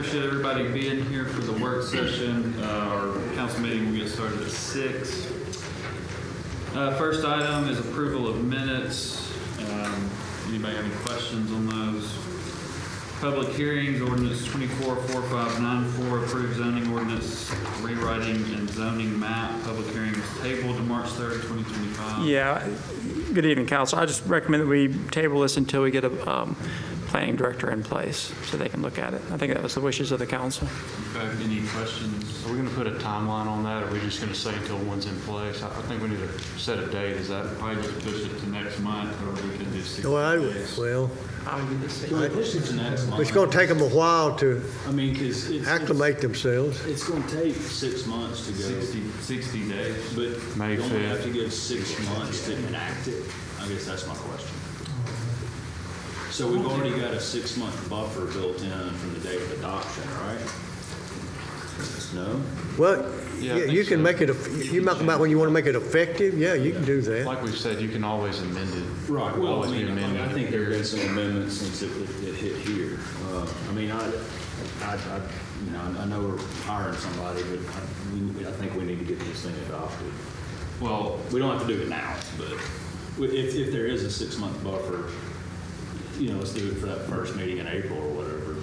appreciate everybody being here for the work session. Our council meeting will get started at 6. First item is approval of minutes. Anybody have any questions on those? Public hearings, ordinance 244594, approved zoning ordinance rewriting and zoning map. Public hearing was tabled to March 3rd, 2025. Yeah. Good evening, council. I just recommend that we table this until we get a planning director in place so they can look at it. I think that was the wishes of the council. Okay, any questions? Are we going to put a timeline on that, or are we just going to say until one's in place? I think we need to set a date. Is that Probably just push it to next month, or we could do 60 days. Well, I'll give this. Can we push it to next month? it's going to take them a while to I mean, because acclimate themselves. it's going to take 6 months to go. 60 days. But May you only 5th. have to give 6 months to enact it. I guess that's my question. So we've already got a 6-month buffer built in from the date of adoption, right? No? Well, Yeah, I yeah, think you can so. make it, you talk about when you want to make it effective, yeah, you can do that. like we've said, you can always amend it. Right, well, I Always be mean, amending I it. think there have been some amendments since it hit here. I mean, I know we're hiring somebody, but I think we need to get this thing adopted. Well, We don't have to do it now, but if there is a 6-month buffer, let's do it for that first meeting in April or whatever.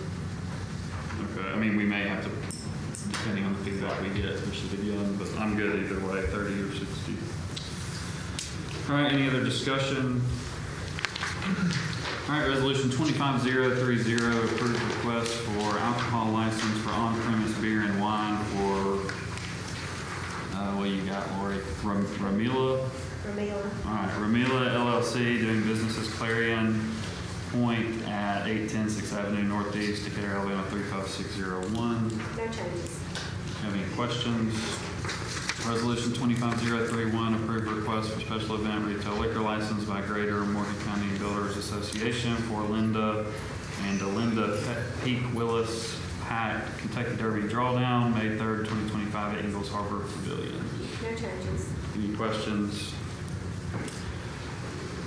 okay. I mean, we may have to, depending on the feedback we get, push it again, but I'm good either way, 30 or 60. All right, any other discussion? All right, resolution 25030, approved request for alcohol license for on-premise beer and wine for, what you got, Lori? Ramila? Ramila. All right, Ramila LLC doing business as Clarion Point at 810 6th Avenue Northeast, Decatur, Alabama 35601. No changes. Have any questions? Resolution 25031, approved request for special event retail liquor license by Greater Morgan County Builders Association for Linda and Delinda Peak Willis Pack Kentucky Derby Drawdown, May 3rd, 2025 at Ingalls Harbor Pavilion. No changes. Any questions?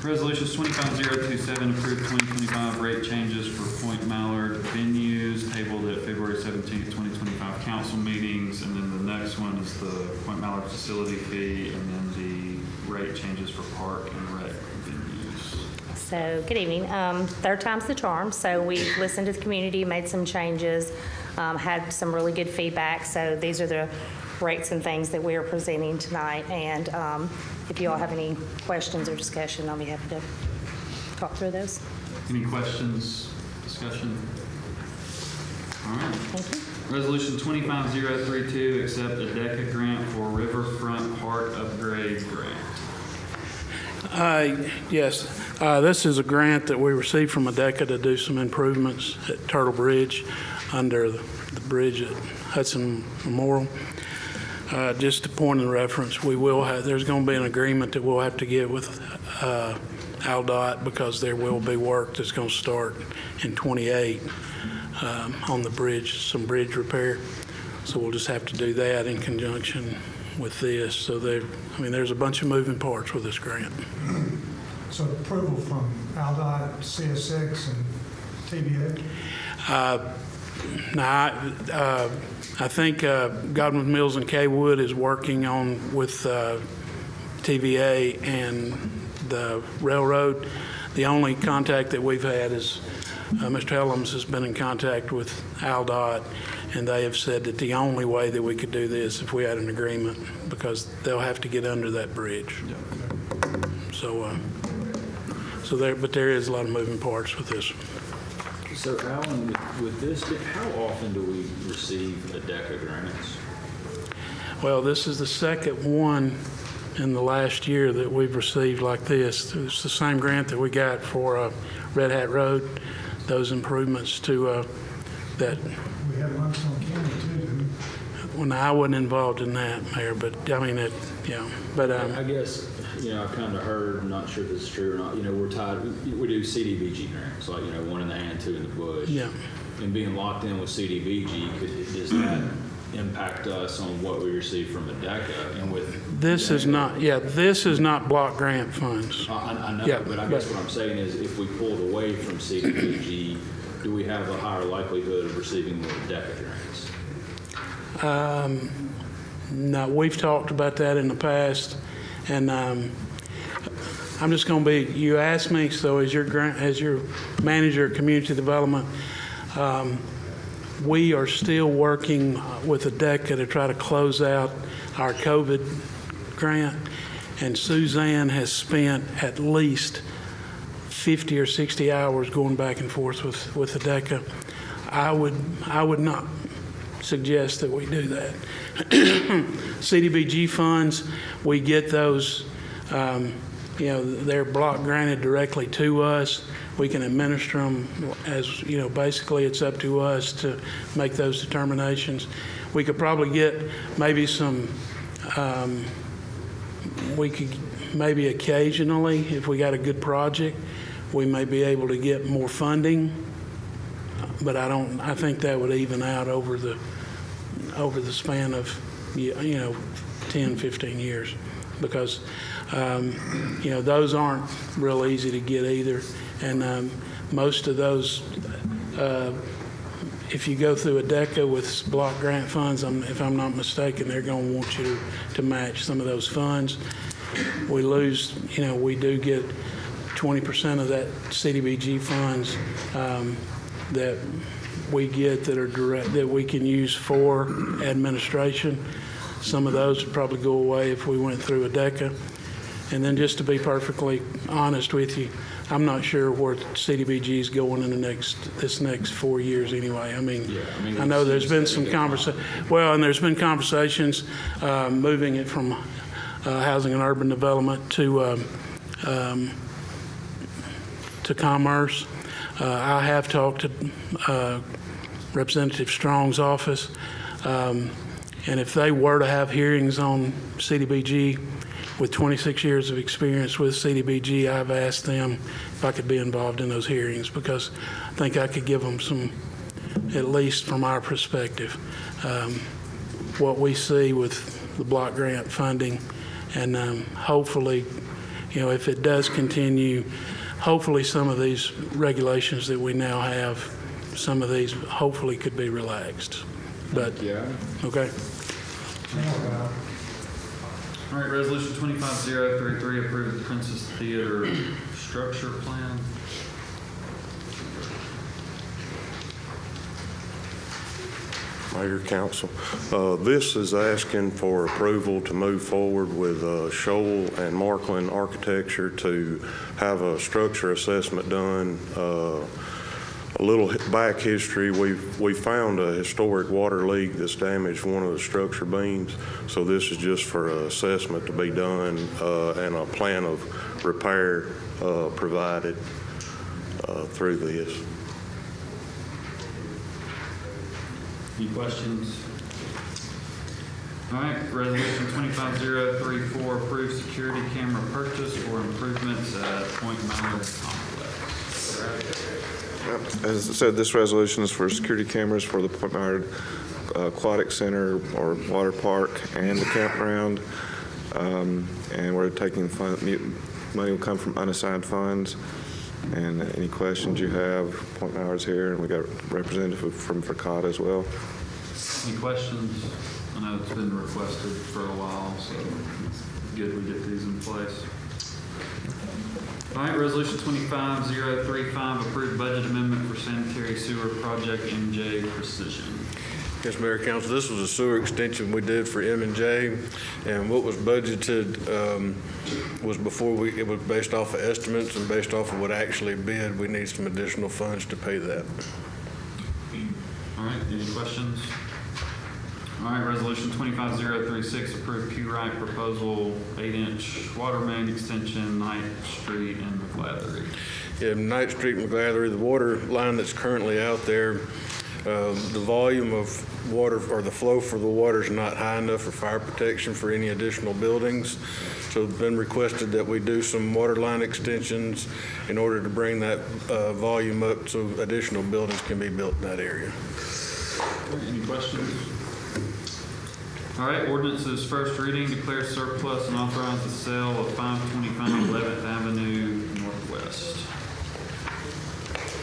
Resolutions 25027, approved 2025 rate changes for Point Mallard venues, tabled at February 17th, 2025 council meetings. And then the next one is the Point Mallard facility fee, and then the rate changes for park and rec venues. So, good evening. Third time's the charm. So we've listened to the community, made some changes, had some really good feedback. So these are the rates and things that we are presenting tonight. And if you all have any questions or discussion, I'll be happy to talk through those. Any questions, discussion? All right. Thank you. Resolution 25032, accept a DECA grant for Riverfront Park Upgrade Grant. Yes, this is a grant that we received from ADECA to do some improvements at Turtle Bridge under the bridge at Hudson Memorial. Just a point of reference, there's going to be an agreement that we'll have to get with ALDOT because there will be work that's going to start in 28 on the bridge, some bridge repair. So we'll just have to do that in conjunction with this. So there's a bunch of moving parts with this grant. So approval from ALDOT, CS6, and TVA? I think Godwin Mills and Kaywood is working with TVA and the railroad. The only contact that we've had is Mr. Helms has been in contact with ALDOT, and they have said that the only way that we could do this if we had an agreement, because they'll have to get under that bridge. But there is a lot of moving parts with this. So Alan, with this, how often do we receive ADECA grants? Well, this is the second one in the last year that we've received like this. It's the same grant that we got for Red Hat Road, those improvements to that. We have Limestone County too, didn't we? Well, no, I wasn't involved in that, Mayor, but I mean, But I guess, I've kind of heard, I'm not sure if this is true or not, we're tied, we do CDBG grants, like, one in the hand, two in the bush. Yeah. And being locked in with CDBG, does that impact us on what we receive from ADECA? And with this is not block grant funds. I know, Yeah, but I guess what I'm saying is if we pulled away from CDBG, do we have a higher likelihood of receiving more DECA grants? No, we've talked about that in the past, and I'm just going to be. You asked me, so as your manager of community development, we are still working with ADECA to try to close out our COVID grant, and Suzanne has spent at least 50 or 60 hours going back and forth with ADECA. I would not suggest that we do that. CDBG funds, we get those, they're block granted directly to us. We can administer them as, basically it's up to us to make those determinations. We could probably get maybe we could maybe occasionally, if we got a good project, we may be able to get more funding, but I think that would even out over the span of 10, 15 years, because those aren't real easy to get either, and most of those, if you go through ADECA with block grant funds, if I'm not mistaken, they're going to want you to match some of those funds. We lose, we do get 20% of that CDBG funds that we get that are direct, that we can use for administration. Some of those would probably go away if we went through ADECA. And then just to be perfectly honest with you, I'm not sure where CDBG is going in this next 4 years anyway. I know there's been some and there's been conversations moving it from housing and urban development to commerce. I have talked to Representative Strong's office, and if they were to have hearings on CDBG, with 26 years of experience with CDBG, I've asked them if I could be involved in those hearings, because I think I could give them some, at least from our perspective, what we see with the block grant funding, and hopefully, if it does continue, hopefully some of these regulations that we now have, some of these hopefully could be relaxed. But, okay. All right, resolution 25033, approve the Princess Theater structure plan. Mayor, Council, this is asking for approval to move forward with Shoal and Markland Architecture to have a structure assessment done. A little back history, we found a historic water leak that's damaged one of the structure beams, so this is just for an assessment to be done and a plan of repair provided through this. Any questions? All right, resolution 25034, approve security camera purchase for improvements at Point Mallard complex. As I said, this resolution is for security cameras for the Point Mallard Aquatic Center or Water Park and the campground. And we're taking money will come from unassigned funds. And any questions you have, Point Mallard's here, and we got a representative from FRCATA as well. Any questions? I know it's been requested for a while, so it's good we get these in place. All right, resolution 25035, approved budget amendment for sanitary sewer project MJ Precision. Yes, Mayor, Council, this was a sewer extension we did for M&J, and what was budgeted was it was based off of estimates, and based off of what actually bid, we need some additional funds to pay that. All right, any questions? All right, resolution 25036, approved Q-Right proposal, 8-inch water main extension, Knight Street and McGlathery. Yeah, Knight Street and McGlathery, the water line that's currently out there, the volume of water, or the flow for the water, is not high enough for fire protection for any additional buildings. So it's been requested that we do some water line extensions in order to bring that volume up so additional buildings can be built in that area. Any questions? All right, ordinances first reading, declare surplus and authorize the sale of 525 11th Avenue Northwest.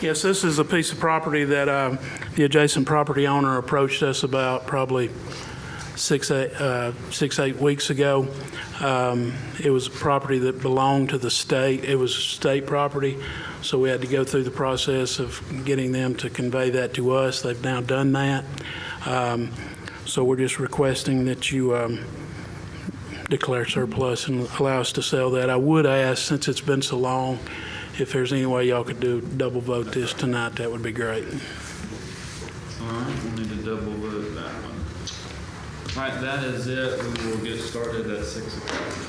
Yes, this is a piece of property that the adjacent property owner approached us about probably 6-8 weeks ago. It was a property that belonged to the state. It was state property, so we had to go through the process of getting them to convey that to us. They've now done that. So we're just requesting that you declare surplus and allow us to sell that. I would ask, since it's been so long, if there's any way y'all could do double vote this tonight, that would be great. All right, we'll need to double vote that one. All right, that is it. We will get started at 6 o'clock.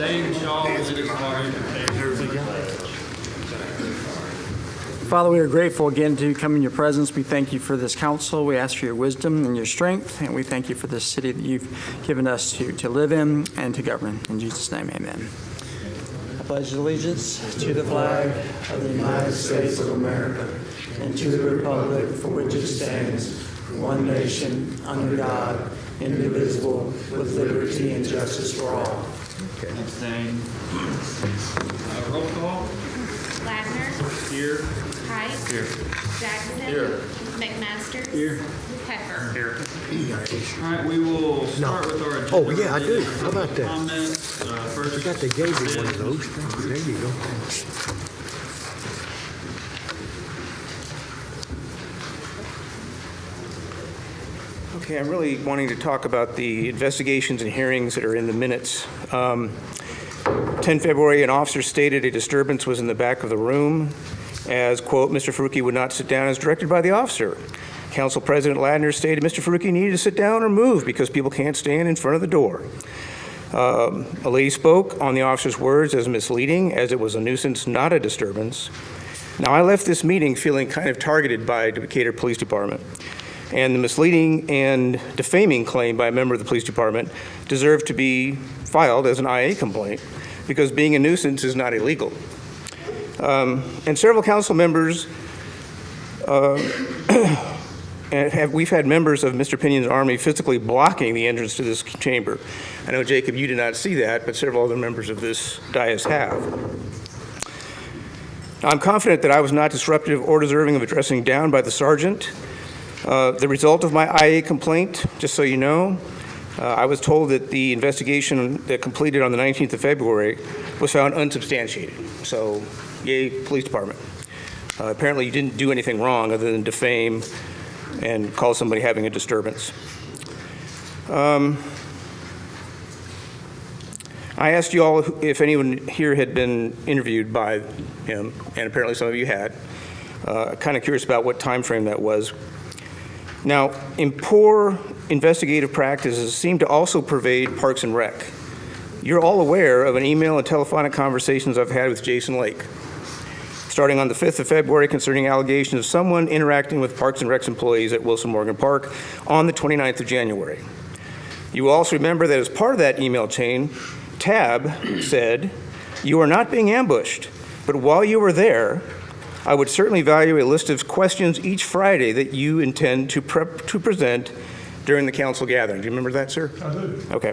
Stand, y'all, it is hard. Father, we are grateful again to come in your presence. We thank you for this council. We ask for your wisdom and your strength, and we thank you for this city that you've given us to live in and to govern. In Jesus' name, amen. I pledge allegiance to the flag of the United States of America and to the republic for which it stands, one nation, under God, indivisible, with liberty and justice for all. Abstain. Roll call. Ladner. Here. Height. Here. Jackson. Here. McMaster. Here. Pepper. Here. All right, we will start with our agenda. Oh, yeah, I do. How about that? Comments. First, I forgot they gave me one of those. There you go. Okay, I'm really wanting to talk about the investigations and hearings that are in the minutes. 10 February, an officer stated a disturbance was in the back of the room as, quote, Mr. Faruqi would not sit down as directed by the officer. Council President Ladner stated Mr. Faruqi needed to sit down or move because people can't stand in front of the door. A lady spoke on the officer's words as misleading, as it was a nuisance, not a disturbance. Now, I left this meeting feeling kind of targeted by Decatur Police Department, and the misleading and defaming claim by a member of the police department deserved to be filed as an IA complaint because being a nuisance is not illegal. And several council members, we've had members of Mr. Pinion's army physically blocking the entrance to this chamber. I know, Jacob, you did not see that, but several other members of this dais have. Now, I'm confident that I was not disruptive or deserving of a dressing down by the sergeant. The result of my IA complaint, just so you know, I was told that the investigation that completed on the 19th of February was found unsubstantiated. So, yay, police department. Apparently you didn't do anything wrong other than defame and call somebody having a disturbance. I asked you all if anyone here had been interviewed by him, and apparently some of you had. Kind of curious about what time frame that was. Now, poor investigative practices seem to also pervade Parks and Rec. You're all aware of an email and telephonic conversations I've had with Jason Lake, starting on the 5th of February concerning allegations of someone interacting with Parks and Rec's employees at Wilson Morgan Park on the 29th of January. You will also remember that as part of that email chain, Tab said, "You are not being ambushed, but while you were there, I would certainly value a list of questions each Friday that you intend to present during the council gathering." Do you remember that, sir? I do. Okay.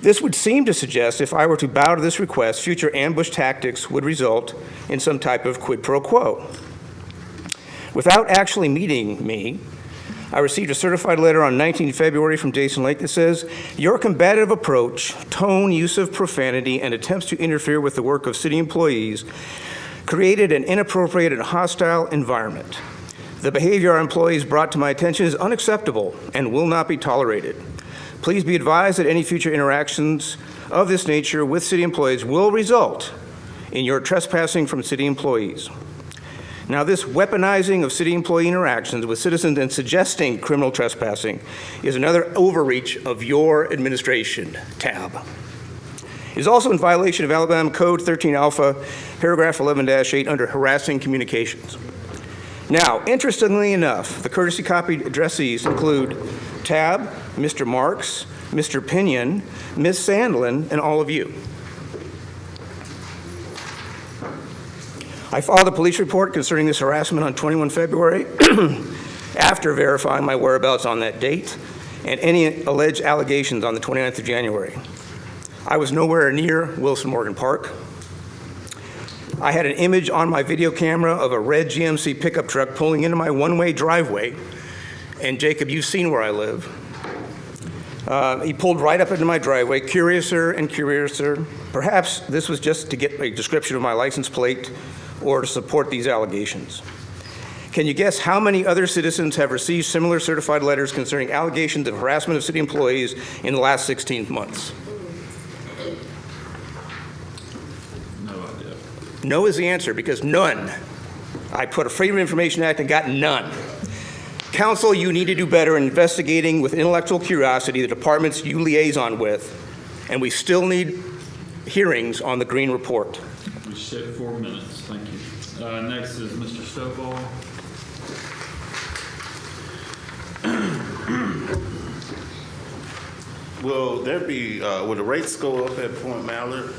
This would seem to suggest if I were to bow to this request, future ambush tactics would result in some type of quid pro quo. Without actually meeting me, I received a certified letter on 19 February from Jason Lake that says, "Your combative approach, tone, use of profanity, and attempts to interfere with the work of city employees created an inappropriate and hostile environment. The behavior our employees brought to my attention is unacceptable and will not be tolerated. Please be advised that any future interactions of this nature with city employees will result in your trespassing from city employees." Now, this weaponizing of city employee interactions with citizens and suggesting criminal trespassing is another overreach of your administration, Tab. It is also in violation of Alabama Code 13 Alpha, paragraph 11-8 under harassing communications. Now, interestingly enough, the courtesy copy addressees include Tab, Mr. Marks, Mr. Pinion, Ms. Sandlin, and all of you. I filed a police report concerning this harassment on 21 February after verifying my whereabouts on that date and any alleged allegations on the 29th of January. I was nowhere near Wilson Morgan Park. I had an image on my video camera of a red GMC pickup truck pulling into my one-way driveway. And Jacob, you've seen where I live. He pulled right up into my driveway, curiouser and curiouser. Perhaps this was just to get a description of my license plate or to support these allegations. Can you guess how many other citizens have received similar certified letters concerning allegations of harassment of city employees in the last 16 months? No idea. No is the answer, because none. I put a Freedom of Information Act and got none. Council, you need to do better in investigating with intellectual curiosity the departments you liaison with, and we still need hearings on the Green Report. We should 4 minutes, thank you. Next is Mr. Stovall. Will there be, will the rates go up at Point Mallard?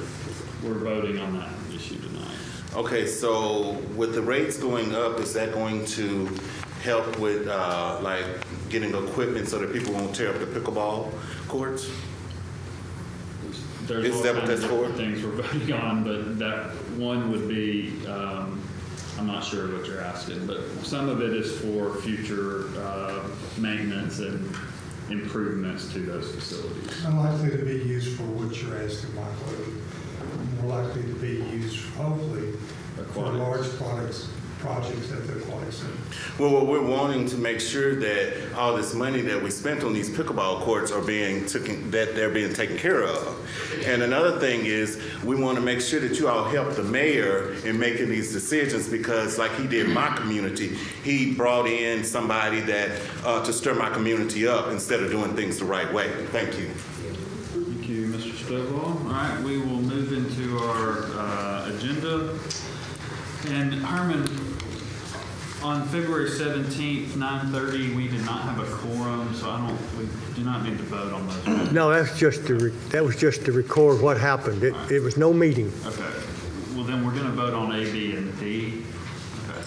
We're voting on that issue tonight. Okay, so with the rates going up, is that going to help with, like, getting equipment so that people won't tear up the pickleball courts? There's Is all that what kinds that's of for? things we're voting on, but that one would be, I'm not sure what you're asking, but some of it is for future maintenance and improvements to those facilities. Unlikely to be used for what you're asking, Michael. More likely to be used, hopefully, for large projects at the aquatic center. Well, we're wanting to make sure that all this money that we spent on these pickleball courts are being taken care of. And another thing is, we want to make sure that you all help the mayor in making these decisions, because like he did in my community, he brought in somebody that to stir my community up instead of doing things the right way. Thank you. Thank you, Mr. Stovall. All right, we will move into our agenda. And Herman, on February 17th, 9:30, we did not have a quorum, so we do not need to vote on those. No, that was just to record what happened. It was no meeting. Okay. Well, then we're going to vote on A, B, and D. Okay.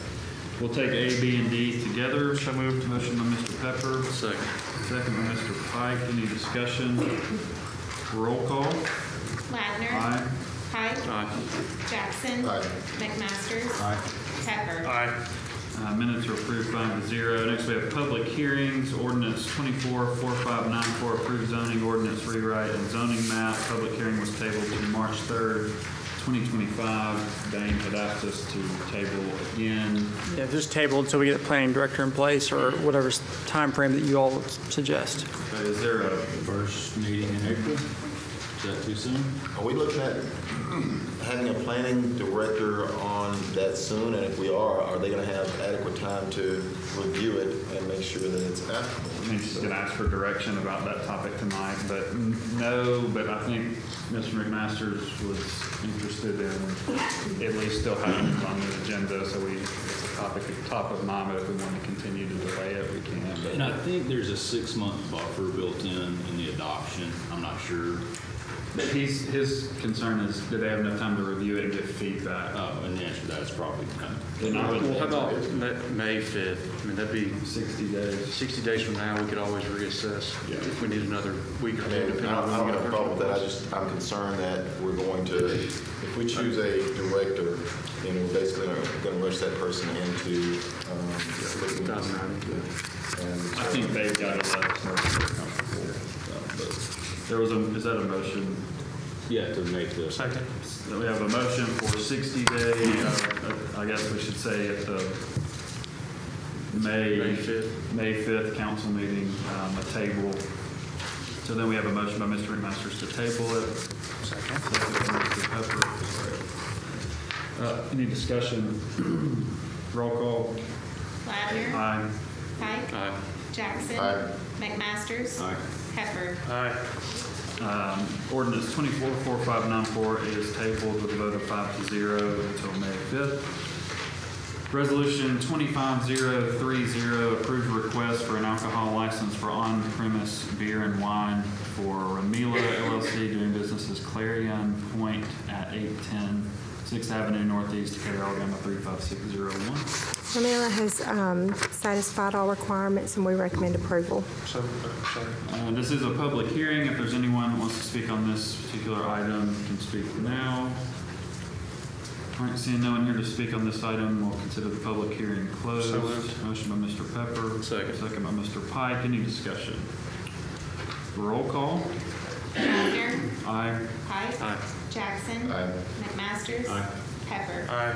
We'll take A, B, and D together. So moved. Motion by Mr. Pepper. Second. Second by Mr. Pike. Any discussion? Roll call. Ladner. Aye. Pike. Aye. Jackson. Aye. McMasters. Aye. Pepper. Aye. Minutes are approved 5-0. Next, we have public hearings. Ordinance 244594, approved zoning ordinance rewrite and zoning map. Public hearing was tabled to March 3rd, 2025. Dane had asked us to table again. Yeah, just table until we get a planning director in place or whatever time frame that you all suggest. Okay, is there a First meeting in April? Is that too soon? Are we looking at having a planning director on that soon? And if we are they going to have adequate time to review it and make sure that it's applicable? I think she's going to ask for direction about that topic tonight, but no, but I think Mr. McMasters was interested in at least still having it on the agenda, so it's a topic at the top of mind, but if we want to continue to delay it, we can. But And I think there's a 6-month buffer built in the adoption. I'm not sure. But his concern is, do they have enough time to review it and give feedback? And the answer to that is probably no. Then I would, Well, how about May 5th? I mean, that'd be 60 days. 60 days from now, we could always reassess if we need another week or I two. mean, depending I on don't when we have a get problem with our that. I'm concerned that we're going to, if we choose a director, then we're basically going to rush that person into looking. I think they've got to let us know if they're comfortable. But there was is that a motion? Yeah, to make the Second. So we have a motion for 60 days. I guess we should say at the May 5th council meeting, a table. So then we have a motion by Mr. McMasters to table it. Second. Second by Mr. Pepper. Any discussion? Roll call. Ladner. Aye. Pike. Aye. Jackson. Aye. McMasters. Aye. Pepper. Aye. Ordinance 244594 is tabled with a vote of 5-0 until May 5th. Resolution 25030, approved request for an alcohol license for on-premise beer and wine for Ramila LLC doing business as Clarion Point at 810 6th Avenue Northeast, Decatur, Alabama 35601. Ramila has satisfied all requirements, and we recommend approval. This is a public hearing. If there's anyone who wants to speak on this particular item, you can speak now. All right, seeing no one here to speak on this item, we'll consider the public hearing closed. Motion by Mr. Pepper. Second. Second by Mr. Pike. Any discussion? Roll call. Ladner. Aye. Pike. Aye. Jackson. Aye. McMasters. Aye. Pepper. Aye.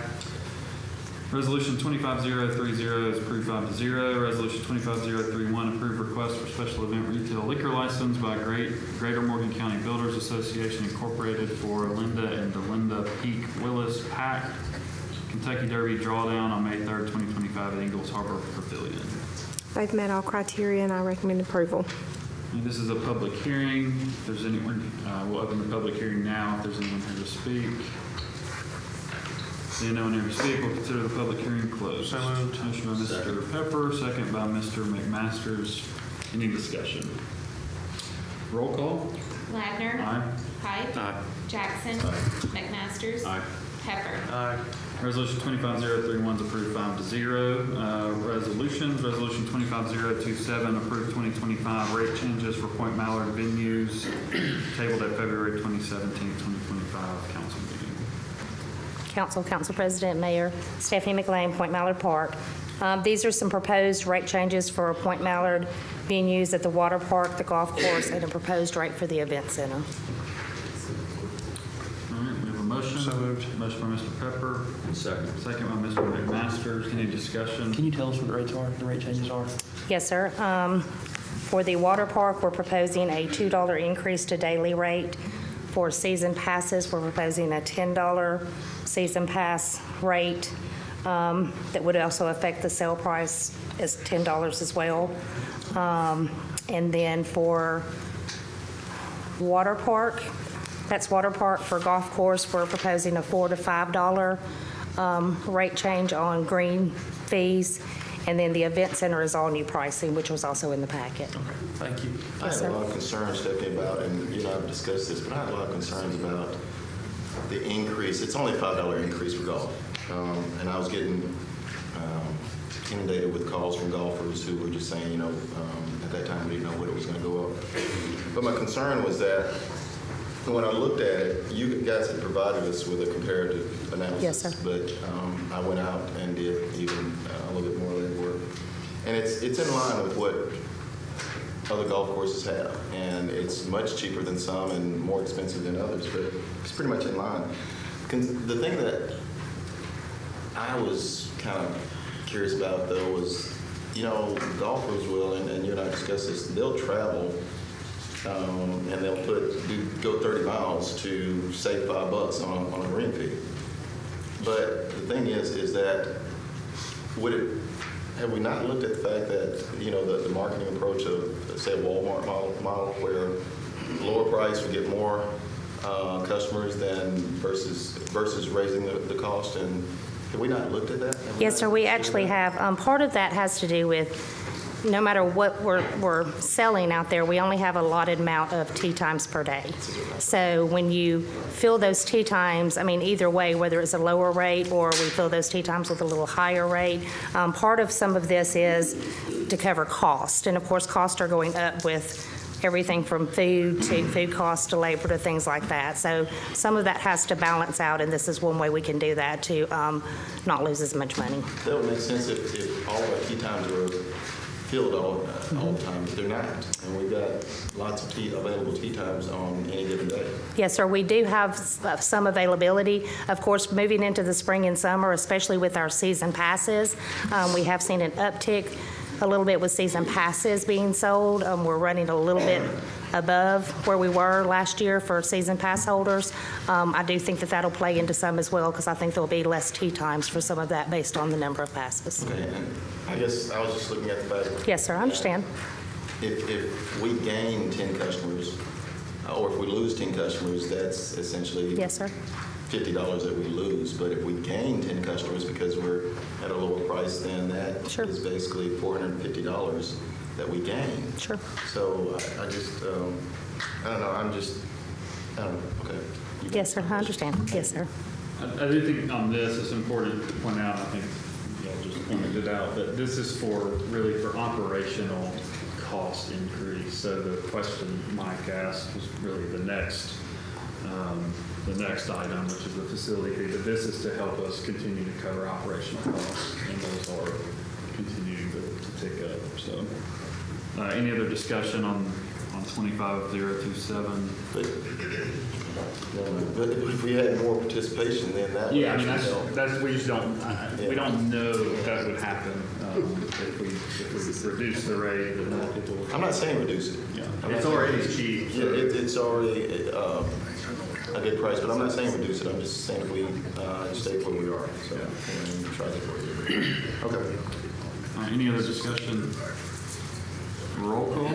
Resolution 25030 is approved 5-0. Resolution 25031, approved request for special event retail liquor license by Greater Morgan County Builders Association Incorporated for Linda and Delinda Peak Willis Pack Kentucky Derby Drawdown on May 3rd, 2025 at Ingalls Harbor Pavilion. They've met all criteria, and I recommend approval. And this is a public hearing. If there's anyone, we'll open the public hearing now if there's anyone here to speak. Seeing no one here to speak, we'll consider the public hearing closed. So moved. Motion by Mr. Pepper, second by Mr. McMasters. Any discussion? Roll call. Ladner. Aye. Height. Aye. Jackson. McMasters. Aye. Pepper. Aye. Resolution 25031 is approved 5-0. Resolution 25027, approved 2025 rate changes for Point Mallard venues, tabled at February 2017, 2025 council meeting. Council President, Mayor, Stephanie McLean, Point Mallard Park. These are some proposed rate changes for Point Mallard venues at the water park, the golf course, and a proposed rate for the event center. All right, we have a motion. So moved. Motion by Mr. Pepper. Second. Second by Mr. McMasters. Any discussion? Can you tell us what the rates are, the rate changes are? Yes, sir. For the water park, we're proposing a $2 increase to daily rate. For season passes, we're proposing a $10 season pass rate that would also affect the sale price as $10 as well. And then for water park, that's water park. For golf course, we're proposing a $4 to $5 rate change on green fees. And then the event center is all new pricing, which was also in the packet. Okay, thank you. I have a lot of concerns, Stephanie, about, and you and I have discussed this, but I have a lot of concerns about the increase. It's only a $5 increase for golf. And I was getting inundated with calls from golfers who were just saying, at that time we didn't know what it was going to go up. But my concern was that when I looked at it, you guys had provided us with a comparative analysis. Yes, sir. But I went out and did even a little bit more legwork. And it's in line with what other golf courses have. And it's much cheaper than some and more expensive than others, but it's pretty much in line. The thing that I was kind of curious about, though, was, golfers will, and you and I discussed this, they'll travel and they'll go 30 miles to save $5 on a green fee. But the thing is that have we not looked at the fact that, the marketing approach of, say, a Walmart model where lower price would get more customers versus raising the cost? And have we not looked at that? Yes, sir, we actually have. Part of that has to do with no matter what we're selling out there, we only have a allotted amount of tee times per day. So when you fill those tee times, either way, whether it's a lower rate or we fill those tee times with a little higher rate, part of some of this is to cover cost. And of course, costs are going up with everything from food to food costs to labor to things like that. So some of that has to balance out, and this is one way we can do that to not lose as much money. That would make sense if all of our tee times were filled all the time, but they're not. And we've got lots of available tee times on any given day. Yes, sir. We do have some availability. Of course, moving into the spring and summer, especially with our season passes, we have seen an uptick a little bit with season passes being sold. We're running a little bit above where we were last year for season pass holders. I do think that that'll play into some as well, because I think there'll be less tee times for some of that based on the number of passes. Okay, and I guess I was just looking at the fact. Yes, sir, I understand. If we gain 10 customers, or if we lose 10 customers, that's essentially yes, sir. $50 that we lose. But if we gain 10 customers because we're at a lower price, then that sure. is basically $450 that we gain. Sure. So I just, I don't know, okay. Yes, sir, I understand. Yes, sir. I do think on this, it's important to point out, I think y'all just pointed it out, that this is really for operational cost increase. So the question Mike asked was really the next item, which is the facility fee. But this is to help us continue to cover operational costs, and those are continuing to tick up. So, any other discussion on 25027? But if we had more participation, then that would that's we just don't we don't know if that would happen if we reduce the rate. Then more people would. I'm not saying reduce it. Yeah, it's already cheap. So. Yeah, it's already a good price, but I'm not saying reduce it. I'm just saying if we stay where we are. So and try to work it. Okay. Any other discussion? Roll call.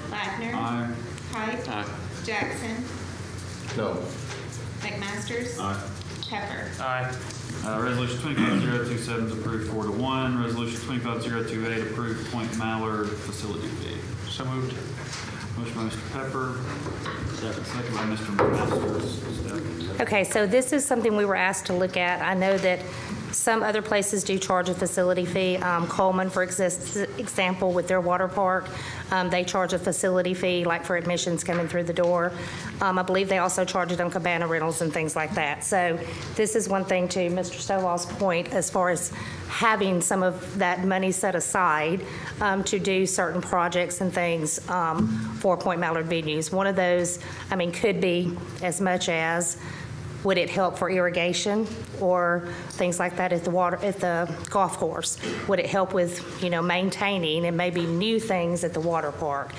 Ladner. Wagner. Aye. Height. Aye. Jackson. No. McMasters. Aye. Pepper. Aye. Resolution 25027 is approved 4-1. Resolution 25028 approved Point Mallard facility fee. So moved. Motion by Mr. Pepper. Second by Mr. McMasters. Steph. Okay, so this is something we were asked to look at. I know that some other places do charge a facility fee. Coleman, for example, with their water park, they charge a facility fee, like for admissions coming through the door. I believe they also charge it on cabana rentals and things like that. So this is one thing, to Mr. Stovall's point, as far as having some of that money set aside to do certain projects and things for Point Mallard venues. One of those, I mean, could be as much as, would it help for irrigation or things like that at the golf course? Would it help with, maintaining and maybe new things at the water park?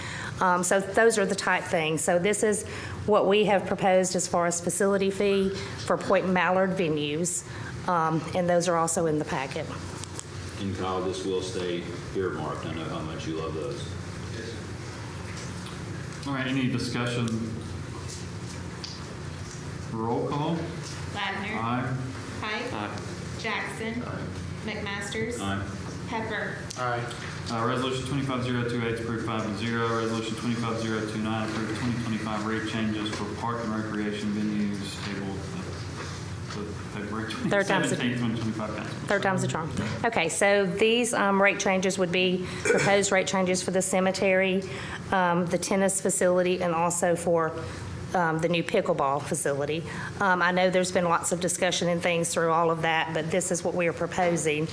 So those are the type things. So this is what we have proposed as far as facility fee for Point Mallard venues, and those are also in the packet. And Kyle, this will stay earmarked. I know how much you love those. All right, any discussion? Roll call. Wagner. Aye. Height. Aye. Jackson. McMasters. Aye. Pepper. Aye. Resolution 25028 is approved 5-0. Resolution 25029 approved 2025 rate changes for park and recreation venues tabled February Third time's the- 17th, 2025 council. Third time's the charm. Okay, so these rate changes would be proposed rate changes for the cemetery, the tennis facility, and also for the new pickleball facility. I know there's been lots of discussion and things through all of that, but this is what we are proposing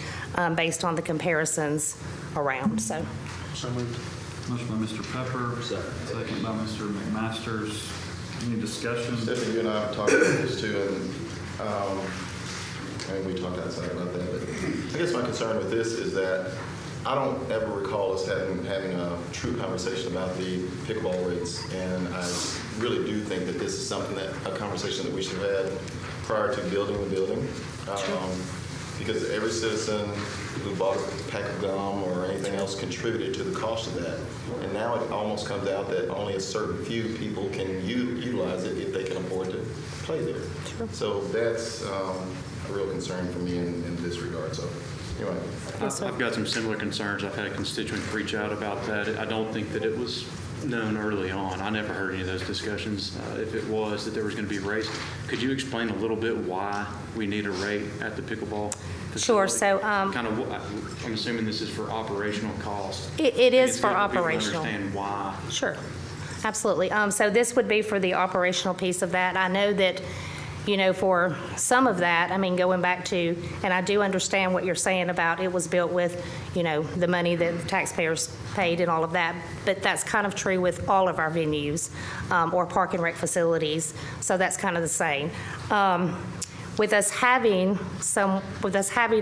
based on the comparisons around, so. So moved. Motion by Mr. Pepper. Second by Mr. McMasters. Any discussion? Stephanie, you and I have talked about this too, and we talked outside about that, but I guess my concern with this is that I don't ever recall us having a true conversation about the pickleball rates, and I really do think that this is something a conversation that we should have had prior to building the building. Because every citizen who bought a pack of gum or anything else contributed to the cost of that. And now it almost comes out that only a certain few people can utilize it if they can afford to play there. Sure. So that's a real concern for me in this regard. So anyway. I've got some similar concerns. I've had constituents reach out about that. I don't think that it was known early on. I never heard any of those discussions. If it was that there was going to be rates, could you explain a little bit why we need a rate at the pickleball facility? Sure. So kind of, I'm assuming this is for operational cost. It is for People operational. understand why. Sure, absolutely. So this would be for the operational piece of that. I know that, for some of that, I mean, going back to, and I do understand what you're saying about it was built with, the money that the taxpayers paid and all of that, but that's kind of true with all of our venues or park and rec facilities, so that's kind of the same. With us having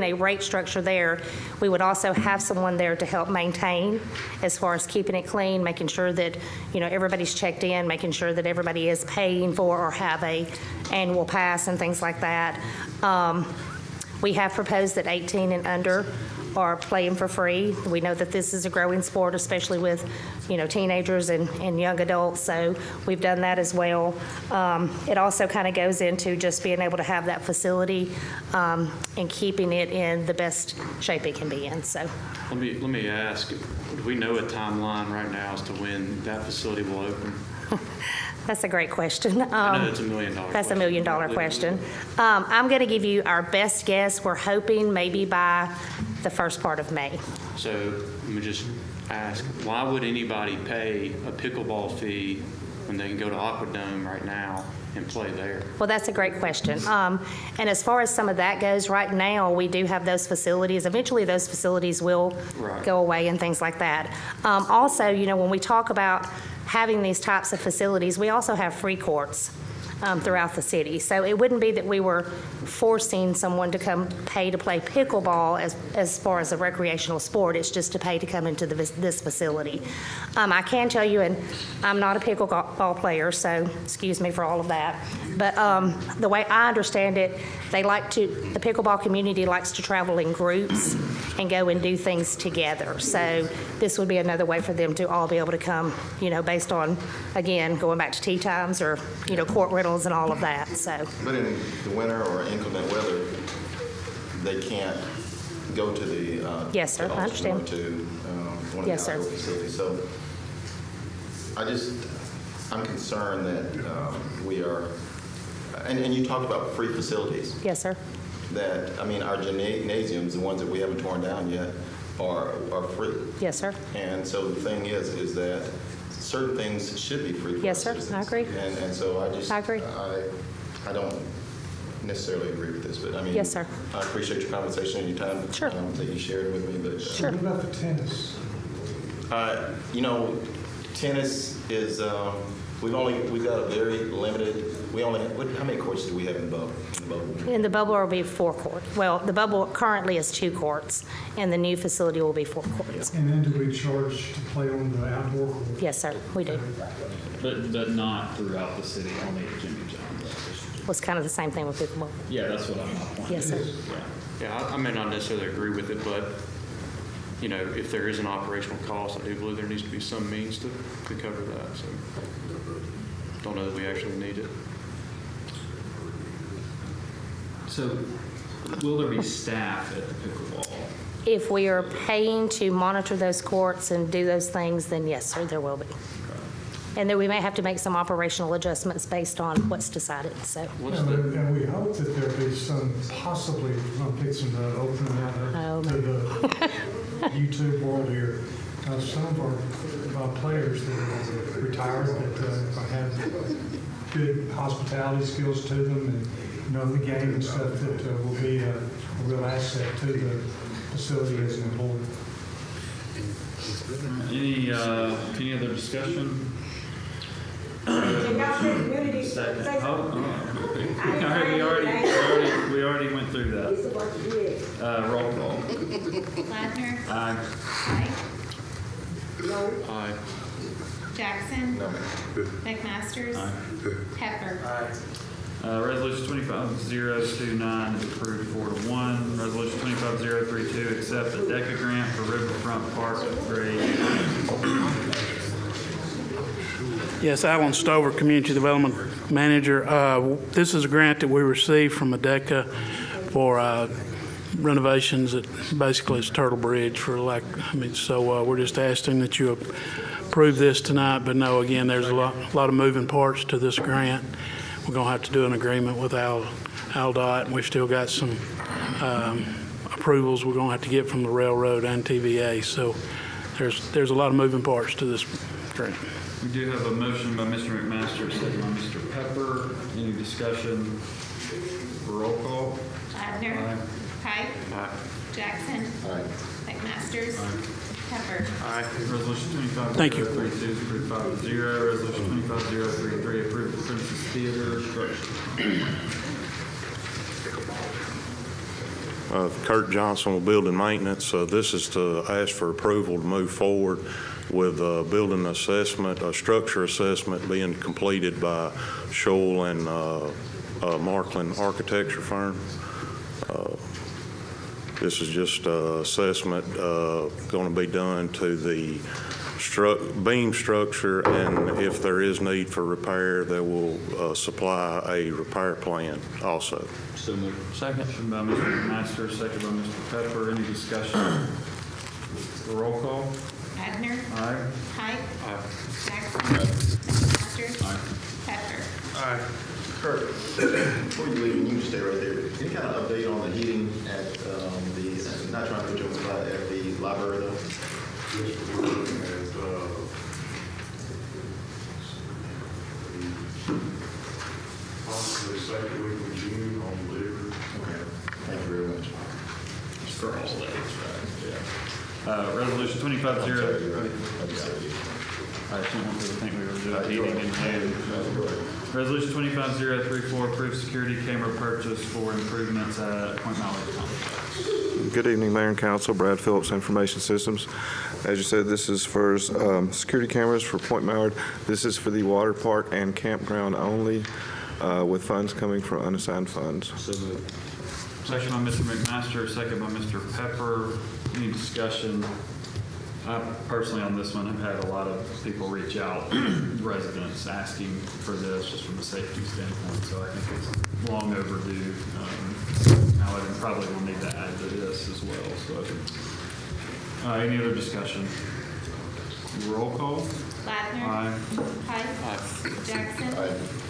a rate structure there, we would also have someone there to help maintain as far as keeping it clean, making sure that, everybody's checked in, making sure that everybody is paying for or have a annual pass and things like that. We have proposed that 18 and under are playing for free. We know that this is a growing sport, especially with, teenagers and young adults, so we've done that as well. It also kind of goes into just being able to have that facility and keeping it in the best shape it can be in, so. Let me ask, do we know a timeline right now as to when that facility will open? That's a great question. I know it's $1 million. That's $1 million question. I'm going to give you our best guess. We're hoping maybe by the first part of May. So let me just ask, why would anybody pay a pickleball fee when they can go to Aquadome right now and play there? Well, that's a great question. And as far as some of that goes, right now we do have those facilities. Eventually those facilities will go away and things like that. Also, when we talk about having these types of facilities, we also have free courts throughout the city. So it wouldn't be that we were forcing someone to come pay to play pickleball as far as a recreational sport. It's just to pay to come into this facility. I can tell you, and I'm not a pickleball player, so excuse me for all of that, but the way I understand it, the pickleball community likes to travel in groups and go and do things together. So this would be another way for them to all be able to come, based on, again, going back to tee times or, court rentals and all of that, so. But in the winter or inclement weather, they can't go to the. Yes, sir, I understand. Or to one of Yes, the sir. outdoor facilities. So I'm concerned that we are, and you talked about free facilities. Yes, sir. That, our gymnasiums, the ones that we haven't torn down yet, are free. Yes, sir. And so the thing is that certain things should be free for Yes, sir. citizens. I agree. And so I agree. I don't necessarily agree with this, but Yes, sir. I appreciate your conversation and your time that you shared with me. But What about the tennis? tennis is we've got a very limited. How many courts do we have in the bubble? In the bubble will be 4 courts. Well, the bubble currently is 2 courts, and the new facility will be 4 courts. And then do we charge to play on the outdoor court? Yes, sir, we do. But not throughout the city, only at Jimmy John's. Was kind of the same thing with pickleball. Yeah, that's what I'm pointing. Yes, sir. Yeah, I may not necessarily agree with it, but, if there is an operational cost, I do believe there needs to be some means to cover that, so. Don't know that we actually need it. So, will there be staff at the pickleball? If we are paying to monitor those courts and do those things, then yes, sir, there will be. And then we may have to make some operational adjustments based on what's decided, so. And we hope that there'll be some, possibly, I'm fixing to open out to the YouTube world here. Some of our players that are retired that have good hospitality skills to them and know the game and stuff that will be a real asset to the facility as an employee. Any other discussion? Second. We already went through that. Roll call. Ladner. Aye. Height. Aye. Jackson. McMasters. Pepper. Resolution 25029 is approved 4-1. Resolution 25032, accept the DECA grant for Riverfront Park upgrade. Yes, Alan Stover, Community Development Manager. This is a grant that we received from ADECA for renovations at basically it's Turtle Bridge so we're just asking that you approve this tonight, but no, again, there's a lot of moving parts to this grant. We're going to have to do an agreement with ALDOT, and we've still got some approvals we're going to have to get from the railroad and TVA, so there's a lot of moving parts to this grant. We do have a motion by Mr. McMaster, second by Mr. Pepper. Any discussion? Roll call. Ladner. Height. Jackson. McMasters. Pepper. Aye. Resolution 25032 Thank you. is approved 5-0. Resolution 25033 approved the Princess Theater structure. Kurt Johnson with Building Maintenance. This is to ask for approval to move forward with building assessment, a structure assessment being completed by Scholl and Markland architecture firm. This is just assessment going to be done to the beam structure, and if there is need for repair, they will supply a repair plan also. So moved. Second by Mr. McMaster, second by Mr. Pepper. Any discussion? Roll call. Ladner. Aye. Height. Jackson. McMasters. Pepper. Aye. Kurt, before you leave, and you can stay right there. Any kind of update on the heating at not trying to put you on the spot, at the library though? Possibly second week of June on delivery. Okay. Thank you very much. For all days, right? Yeah. Resolution 250. I just want to think we were doing heating in June. Resolution 25034 approves security camera purchase for improvements at Point Mallard Complex. Good evening, Mayor and Council. Brad Phillips, Information Systems. As you said, this is for security cameras for Point Mallard. This is for the water park and campground only. with funds coming from unassigned funds. So moved. Motion by Mr. McMaster, second by Mr. Pepper. Any discussion? I personally on this one have had a lot of people reach out, residents asking for this just from a safety standpoint, so I think it's long overdue. However, probably will need to add to this as well. So, any other discussion? Roll call. Ladner. Aye. Pike. Jackson.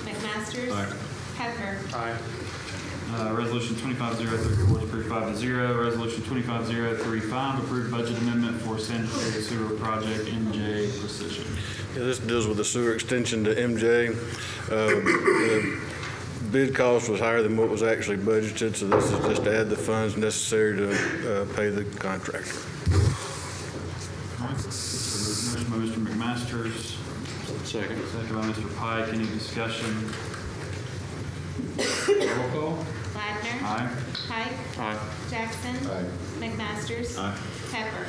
McMasters. Aye. Pepper. Aye. Resolution 25034 is approved 5-0. Resolution 25035, approved budget amendment for sanitary sewer project MJ Precision. Yeah, this deals with the sewer extension to MJ. The bid cost was higher than what was actually budgeted, so this is just to add the funds necessary to pay the contractor. Motion by Mr. McMasters. Second. Second by Mr. Pike. Any discussion? Roll call. Ladner. Aye. Pike. Aye. Jackson. McMasters. Aye. Pepper.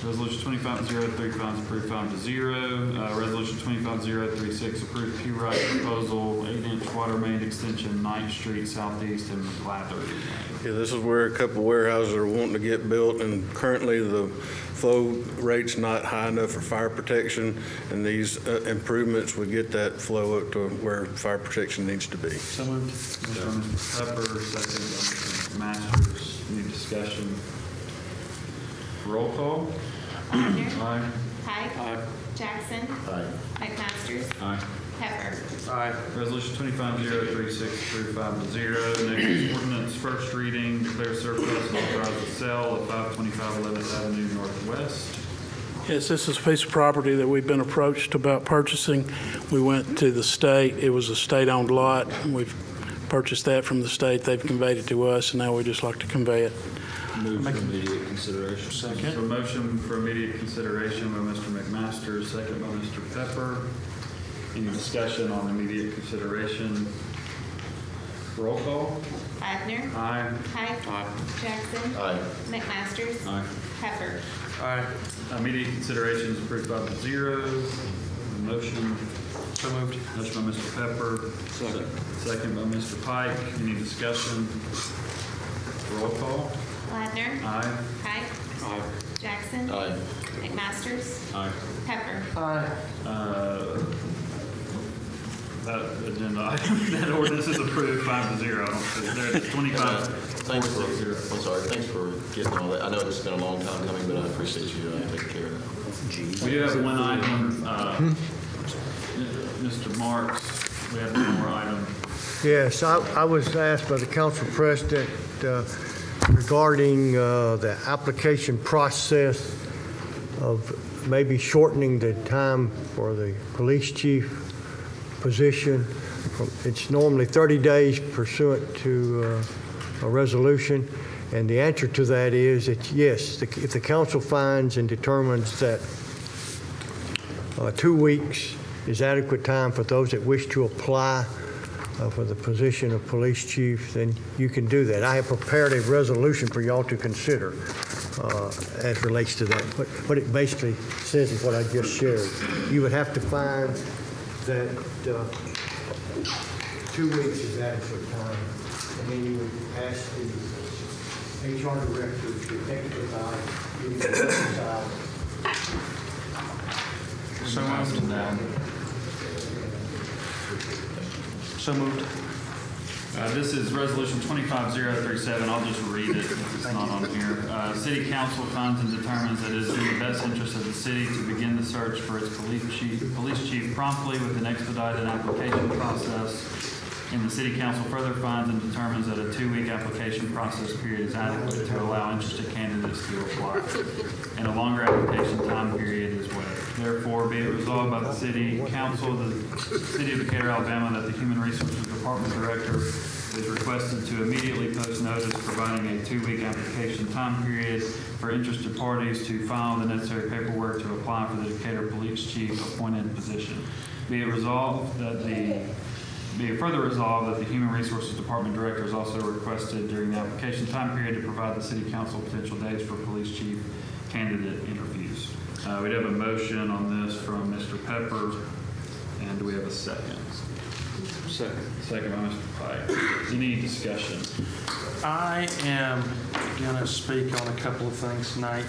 Resolution 25035 is approved 5-0. Resolution 25036, approved P-Right proposal, 8-inch water main extension, 9th Street Southeast in Mallard. Yeah, this is where a couple warehouses are wanting to get built, and currently the flow rate's not high enough for fire protection, and these improvements would get that flow up to where fire protection needs to be. So moved. Motion by Mr. Pepper, second by Mr. Masters. Any discussion? Roll call. Ladner. Aye. Pike. Jackson. McMasters. Aye. Pepper. Resolution 25036 approved 5-0. Next is ordinance, first reading, declare surplus and authorize the sale of 525 11th Avenue Northwest. Yes, this is a piece of property that we've been approached about purchasing. We went to the state. It was a state-owned lot. We've purchased that from the state. They've conveyed it to us, and now we'd just like to convey it. Move for immediate consideration. Second. So motion for immediate consideration by Mr. McMaster, second by Mr. Pepper. Any discussion on immediate consideration? Roll call. Ladner. Aye. Pike. Jackson. McMasters. Aye. Pepper. Immediate consideration is approved 5-0. Motion. So moved. Motion by Mr. Pepper. Second. Second by Mr. Pike. Any discussion? Roll call. Ladner. Aye. Pike. Jackson. McMasters. Aye. Pepper. That agenda item, that ordinance is approved 5-0. There's 25. Thanks for getting all that. I know it's been a long time coming, but I appreciate you taking care of that. We do have one item, Mr. Marks, we have one more item. Yes, I was asked by the council president regarding the application process of maybe shortening the time for the police chief position. It's normally 30 days pursuant to a resolution, and the answer to that is that yes, if the council finds and determines that 2 weeks is adequate time for those that wish to apply for the position of police chief, then you can do that. I have prepared a resolution for y'all to consider as relates to that. But what it basically says is what I just shared. You would have to find that 2 weeks is adequate time, and then you would ask the HR director to take it about, you can decide. So moved. This is resolution 25037. I'll just read it if it's not on here. City council finds and determines that it is in the best interest of the city to begin the search for its police chief promptly with an expedited application process. And the city council further finds and determines that a 2-week application process period is adequate to allow interested candidates to apply. And a longer application time period is waived. Therefore, be it resolved by the city council of the city of Decatur, Alabama, that the Human Resources Department Director is requested to immediately post notice providing a 2-week application time period for interested parties to file the necessary paperwork to apply for the Decatur Police Chief appointed position. Be it further resolved that the Human Resources Department Director is also requested during the application time period to provide the City Council potential dates for police chief candidate interviews. We have a motion on this from Mr. Pepper, and do we have a second? Second by Mr. Pike. Any discussion? I am going to speak on a couple of things tonight.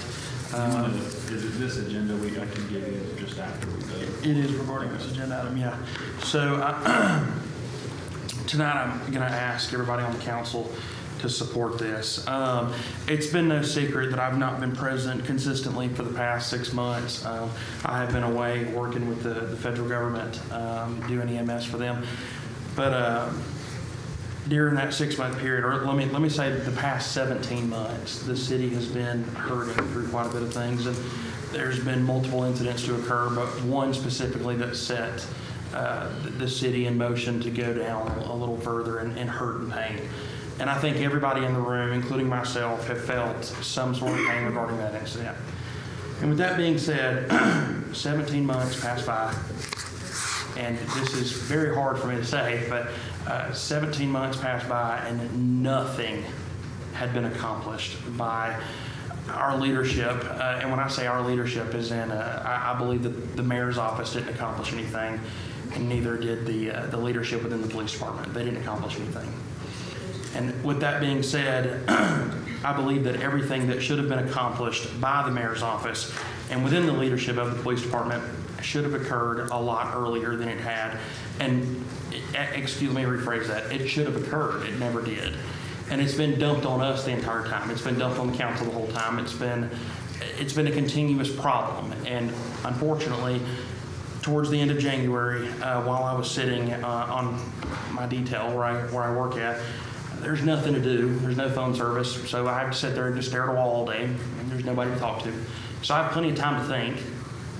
Is it this agenda I can give you just after we go? It is regarding this agenda item, yeah. So tonight I'm going to ask everybody on the council to support this. It's been no secret that I've not been present consistently for the past 6 months. I have been away working with the federal government, doing EMS for them. But during that 6-month period, or let me say the past 17 months, the city has been hurting through quite a bit of things, and there's been multiple incidents to occur, but one specifically that set the city in motion to go down a little further and hurt and pain. And I think everybody in the room, including myself, have felt some sort of pain regarding that incident. And with that being said, 17 months passed by, and this is very hard for me to say, but 17 months passed by and nothing had been accomplished by our leadership. And when I say our leadership is in, I believe that the mayor's office didn't accomplish anything, and neither did the leadership within the police department. They didn't accomplish anything. And with that being said, I believe that everything that should have been accomplished by the mayor's office and within the leadership of the police department should have occurred a lot earlier than it had. And excuse me, rephrase that. It should have occurred. It never did. And it's been dumped on us the entire time. It's been dumped on the council the whole time. It's been a continuous problem. And unfortunately, towards the end of January, while I was sitting on my detail where I work at, there's nothing to do. There's no phone service. So I have to sit there and just stare at a wall all day, and there's nobody to talk to. So I have plenty of time to think,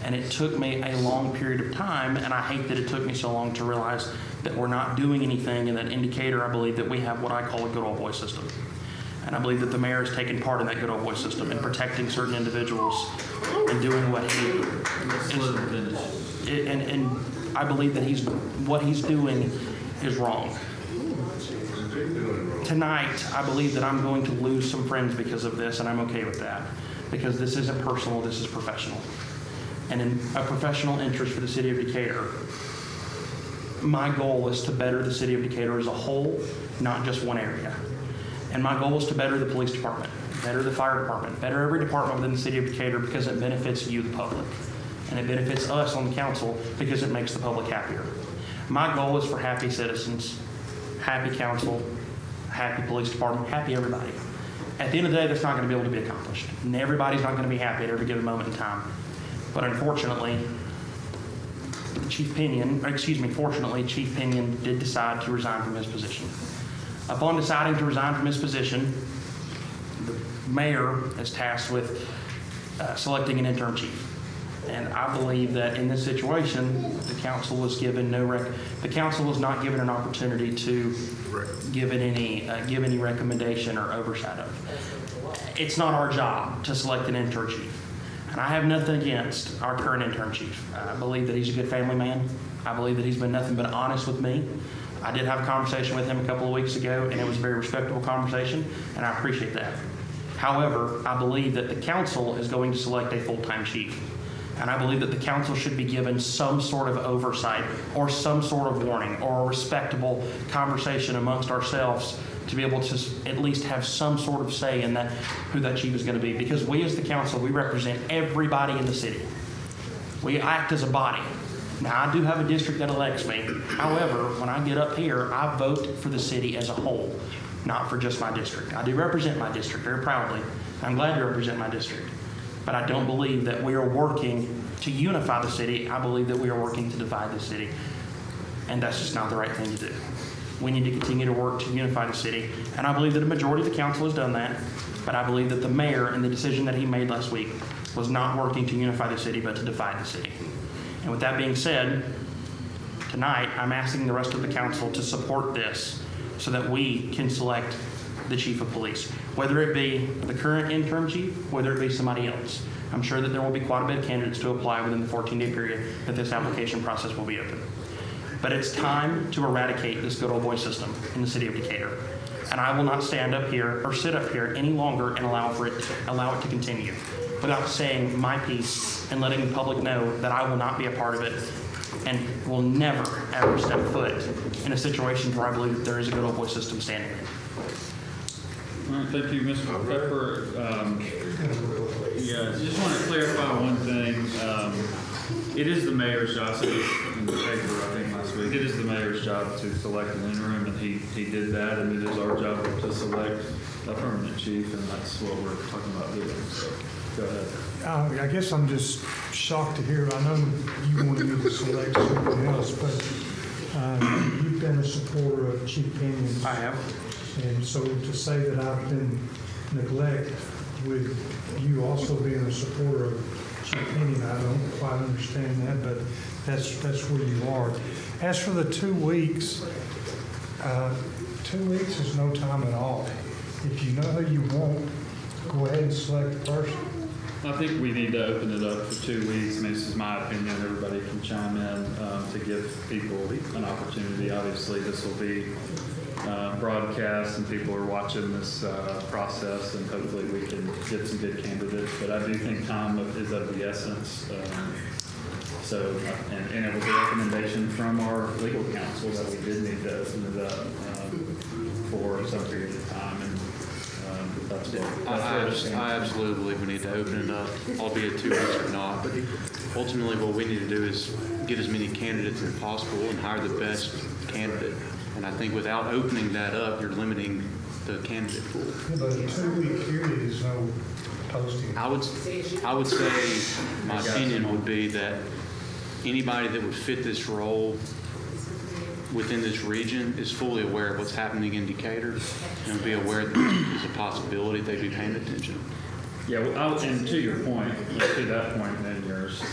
and it took me a long period of time, and I hate that it took me so long to realize that we're not doing anything in that indicator. I believe that we have what I call a good old boy system. And I believe that the mayor has taken part in that good old boy system in protecting certain individuals and doing what he is. And I believe that what he's doing is wrong. Tonight, I believe that I'm going to lose some friends because of this, and I'm okay with that, because this isn't personal, this is professional. And in a professional interest for the city of Decatur, my goal is to better the city of Decatur as a whole, not just one area. And my goal is to better the police department, better the fire department, better every department within the city of Decatur, because it benefits you, the public. And it benefits us on the council because it makes the public happier. My goal is for happy citizens, happy council, happy police department, happy everybody. At the end of the day, that's not going to be able to be accomplished. And everybody's not going to be happy at every given moment in time. But unfortunately, fortunately, Chief Pinion did decide to resign from his position. Upon deciding to resign from his position, the mayor is tasked with selecting an interim chief. And I believe that in this situation, the council was given the council was not given an opportunity to give any recommendation or oversight of. It's not our job to select an interim chief. And I have nothing against our current interim chief. I believe that he's a good family man. I believe that he's been nothing but honest with me. I did have a conversation with him a couple of weeks ago, and it was a very respectable conversation, and I appreciate that. However, I believe that the council is going to select a full-time chief. And I believe that the council should be given some sort of oversight or some sort of warning or a respectable conversation amongst ourselves to be able to at least have some sort of say in that who that chief is going to be. Because we as the council, we represent everybody in the city. We act as a body. Now, I do have a district that elects me. However, when I get up here, I vote for the city as a whole, not for just my district. I do represent my district very proudly. I'm glad to represent my district. But I don't believe that we are working to unify the city. I believe that we are working to divide the city. And that's just not the right thing to do. We need to continue to work to unify the city. And I believe that a majority of the council has done that. But I believe that the mayor and the decision that he made last week was not working to unify the city, but to divide the city. And with that being said, tonight I'm asking the rest of the council to support this so that we can select the chief of police, whether it be the current interim chief, whether it be somebody else. I'm sure that there will be quite a bit of candidates to apply within the 14-day period that this application process will be open. But it's time to eradicate this good old boy system in the city of Decatur. And I will not stand up here or sit up here any longer and allow it to continue without saying my piece and letting the public know that I will not be a part of it and will never, ever step foot in a situation where I believe that there is a good old boy system standing in. All right, thank you, Mr. Pepper. Yeah, just want to clarify one thing. It is the mayor's job, so it's in the paper, I think, last week. It is the mayor's job to select an interim, and he did that, and it is our job to select a permanent chief, and that's what we're talking about doing. So, go ahead. I guess I'm just shocked to hear. I know you wanted me to select something else, but you've been a supporter of Chief Kenyon's. I have. And so to say that I've been neglected with you also being a supporter of Chief Kenyon, I don't quite understand that, but that's where you are. As for the 2 weeks, 2 weeks is no time at all. If you know who you want, go ahead and select the person. I think we need to open it up for 2 weeks. I mean, this is my opinion. Everybody can chime in to give people an opportunity. Obviously, this will be broadcast and people are watching this process, and hopefully we can get some good candidates. But I do think time is of the essence. And it was a recommendation from our legal counsel that we did need to open it up for some period of time. And that's what I absolutely believe we need to open it up, albeit 2 weeks or not. But ultimately, what we need to do is get as many candidates as possible and hire the best candidate. And I think without opening that up, you're limiting the candidate pool. Yeah, but a 2 week period is no posting. I would say, my opinion would be that anybody that would fit this role within this region is fully aware of what's happening in Decatur and would be aware that there's a possibility they'd be paying attention. Yeah, well, and to your point, to that point, then yours,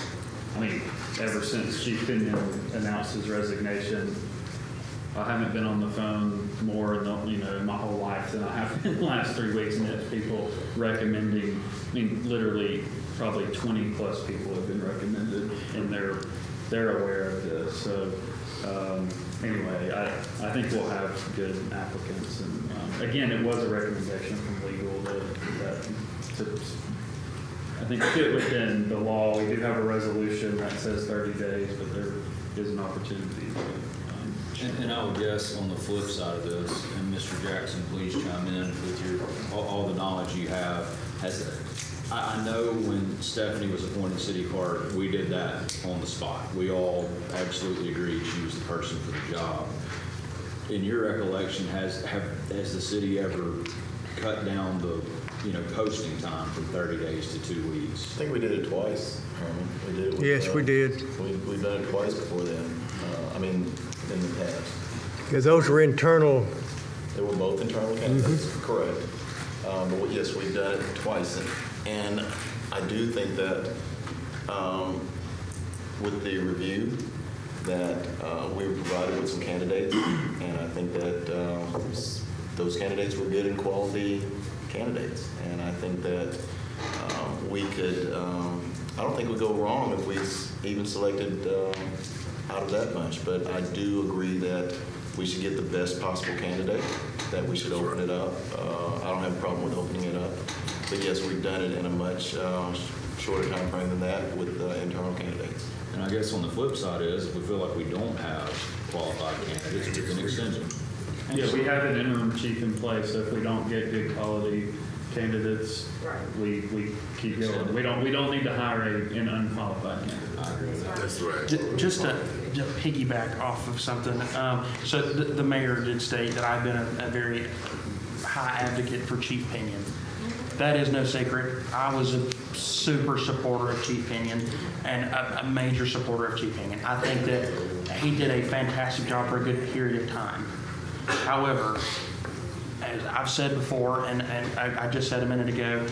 I mean, ever since Chief Kenyon announced his resignation, I haven't been on the phone more in my whole life than I have in the last 3 weeks, and it's people recommending. I mean, literally, probably 20 plus people have been recommended, and they're aware of this. So anyway, I think we'll have good applicants. And again, it was a recommendation from legal that I think fit within the law. We do have a resolution that says 30 days, but there is an opportunity. And I would guess on the flip side of this, and Mr. Jackson, please chime in with all the knowledge you have. I know when Stephanie was appointed city clerk, we did that on the spot. We all absolutely agreed she was the person for the job. In your recollection, has the city ever cut down the posting time from 30 days to 2 weeks? I think we did it twice, Herman. We did it with, Yes, we did. We've done it twice before then. In the past. Because those were internal. They were both internal candidates, correct. But yes, we've done it twice. And I do think that with the review that we were provided with some candidates, and I think that those candidates were good and quality candidates. And I think that we could, I don't think we'd go wrong if we even selected out of that bunch, but I do agree that we should get the best possible candidate, that we should open it up. I don't have a problem with opening it up. But yes, we've done it in a much shorter time frame than that with internal candidates. And I guess on the flip side is, if we feel like we don't have qualified candidates, we can extend them. Yeah, we have an interim chief in place, so if we don't get good quality candidates, we keep going. We don't need to hire an unqualified candidate. I agree with that. That's right. Just to piggyback off of something, so the mayor did state that I've been a very high advocate for Chief Kenyon. That is no secret. I was a super supporter of Chief Kenyon and a major supporter of Chief Kenyon. I think that he did a fantastic job for a good period of time. However, as I've said before, and I just said a minute ago,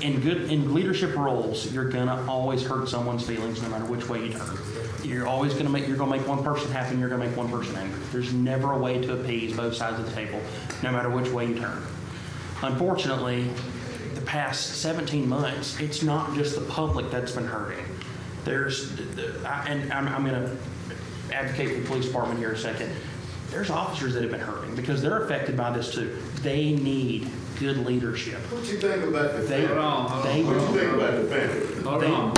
in leadership roles, you're gonna always hurt someone's feelings, no matter which way you turn. You're always gonna make one person happy, and you're gonna make one person angry. There's never a way to appease both sides of the table, no matter which way you turn. Unfortunately, the past 17 months, it's not just the public that's been hurting. And I'm gonna advocate for the police department here a second. There's officers that have been hurting because they're affected by this too. They need good leadership. What you think about the Hold on. What you think about the family? Hold on.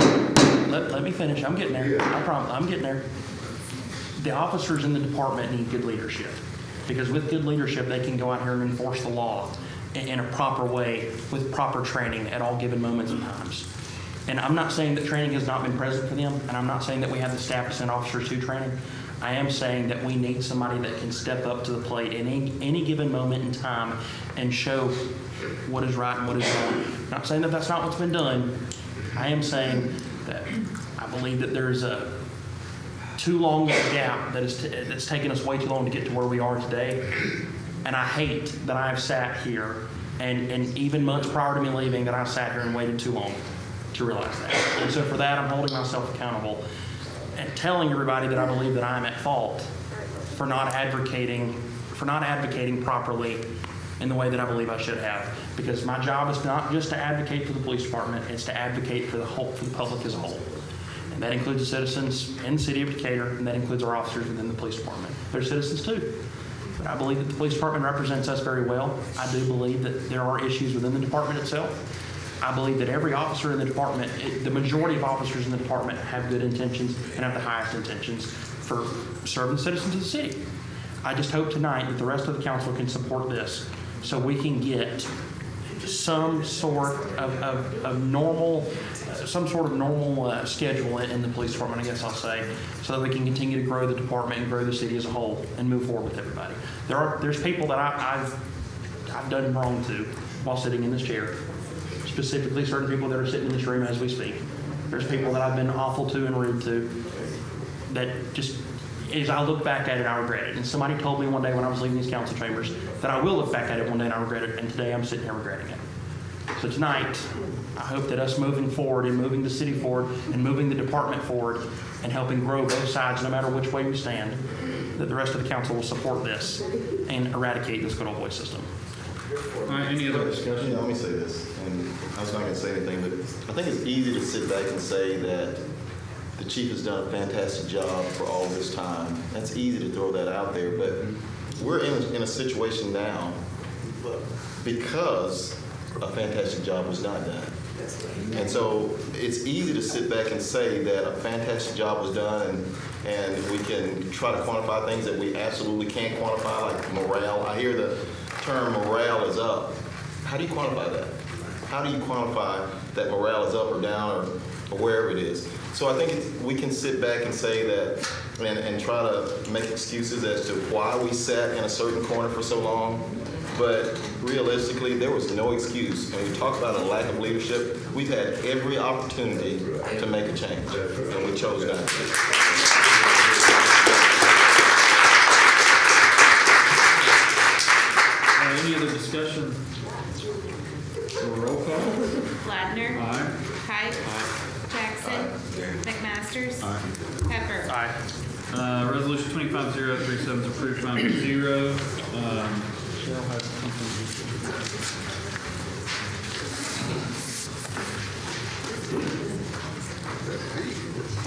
let me finish. I'm getting there. I promise. I'm getting there. The officers in the department need good leadership, because with good leadership, they can go out here and enforce the law in a proper way with proper training at all given moments and times. And I'm not saying that training has not been present for them, and I'm not saying that we have the staff to send officers to training. I am saying that we need somebody that can step up to the plate in any given moment in time and show what is right and what is wrong. Not saying that that's not what's been done. I am saying that I believe that there is a too long of a gap that's taken us way too long to get to where we are today. And I hate that I've sat here and even months prior to me leaving, that I sat here and waited too long to realize that. And so for that, I'm holding myself accountable and telling everybody that I believe that I'm at fault for not advocating properly in the way that I believe I should have. Because my job is not just to advocate for the police department, it's to advocate for the public as a whole. And that includes the citizens in the city of Decatur, and that includes our officers within the police department. They're citizens too. But I believe that the police department represents us very well. I do believe that there are issues within the department itself. I believe that every officer in the department, the majority of officers in the department have good intentions and have the highest intentions for serving the citizens of the city. I just hope tonight that the rest of the council can support this so we can get some sort of normal schedule in the police department, I guess I'll say, so that we can continue to grow the department and grow the city as a whole and move forward with everybody. There's people that I've done wrong to while sitting in this chair. Specifically, certain people that are sitting in this room as we speak. There's people that I've been awful to and rude to that just, as I look back at it, I regret it. And somebody told me one day when I was leaving these council chambers that I will look back at it one day and I regret it, and today I'm sitting here regretting it. So tonight, I hope that us moving forward and moving the city forward and moving the department forward and helping grow both sides, no matter which way we stand, that the rest of the council will support this and eradicate this good old boy system. All right, any other discussion? Yeah, let me say this, and I was not going to say anything, but I think it's easy to sit back and say that the chief has done a fantastic job for all this time. That's easy to throw that out there, but we're in a situation now because a fantastic job was not done. And so it's easy to sit back and say that a fantastic job was done, and we can try to quantify things that we absolutely can't quantify, like morale. I hear the term morale is up. How do you quantify that? How do you quantify that morale is up or down or wherever it is? So I think we can sit back and say that and try to make excuses as to why we sat in a certain corner for so long. But realistically, there was no excuse. When you talk about a lack of leadership, we've had every opportunity to make a change, and we chose not to. Any other discussion? Roll call. Ladner. Aye. Height. Jackson. McMasters. Pepper. Aye. Resolution 25-037 is approved 5-0. Cheryl has something.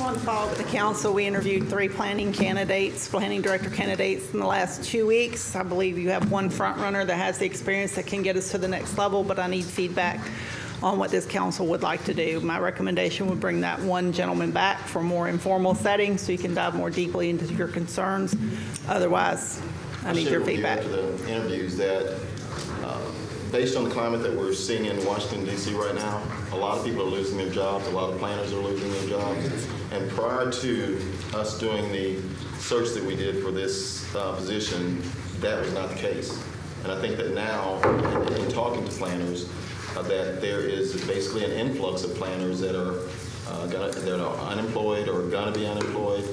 On file with the council, we interviewed 3 planning director candidates in the last 2 weeks. I believe you have one front runner that has the experience that can get us to the next level, but I need feedback on what this council would like to do. My recommendation would bring that one gentleman back for a more informal setting so you can dive more deeply into your concerns. Otherwise, I need your feedback. After the interviews that based on the climate that we're seeing in Washington, D.C. right now, a lot of people are losing their jobs, a lot of planners are losing their jobs. And prior to us doing the search that we did for this position, that was not the case. And I think that now, in talking to planners, that there is basically an influx of planners that are unemployed or going to be unemployed.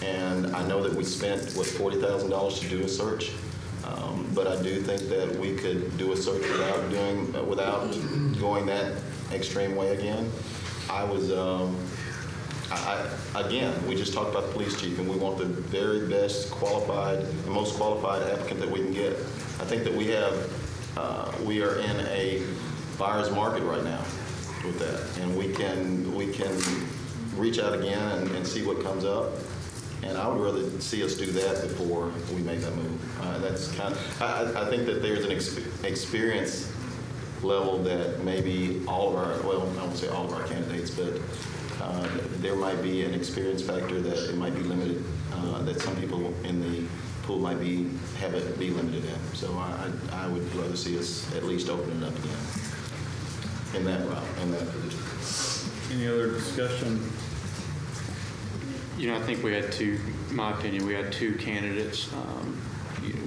And I know that we spent, $40,000 to do a search. But I do think that we could do a search without going that extreme way again. Again, we just talked about the police chief, and we want the very best qualified and most qualified applicant that we can get. I think that we are in a buyer's market right now with that, and we can reach out again and see what comes up. And I would rather see us do that before we make that move. I think that there's an experience level that maybe all of our, well, I won't say all of our candidates, but There might be an experience factor that it might be limited, that some people in the pool might have it be limited in. So I would rather see us at least open it up again in that route, in that position. Any other discussion? You know, I think we had two, in my opinion, we had two candidates.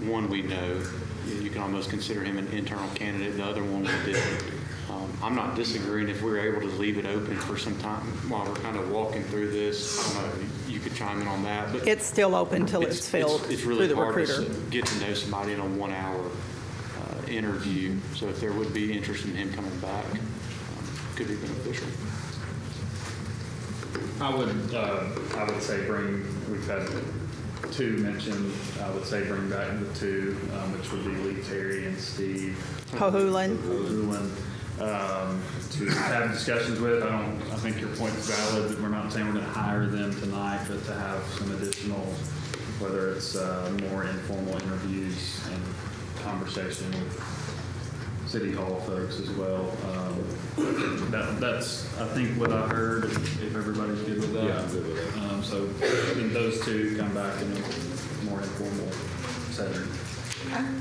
One we know, you can almost consider him an internal candidate. The other one we didn't. I'm not disagreeing if we were able to leave it open for some time while we're kind of walking through this. I don't know, you could chime in on that. But It's still open till it's filled It's through really the hard recruiter. to get to know somebody in a 1 hour interview. So if there would be interest in him coming back, could be beneficial. I would say we've had two mentioned. I would say bring back the two, which would be Lee Terry and Steve Hohulan. To have discussions with. I think your point is valid that we're not saying we're going to hire them tonight, but to have some additional, whether it's more informal interviews and conversation with City Hall folks as well. That's, I think, what I heard, if everybody's good with that. Yeah, I'm good with that. So I think those two come back in a more informal setting.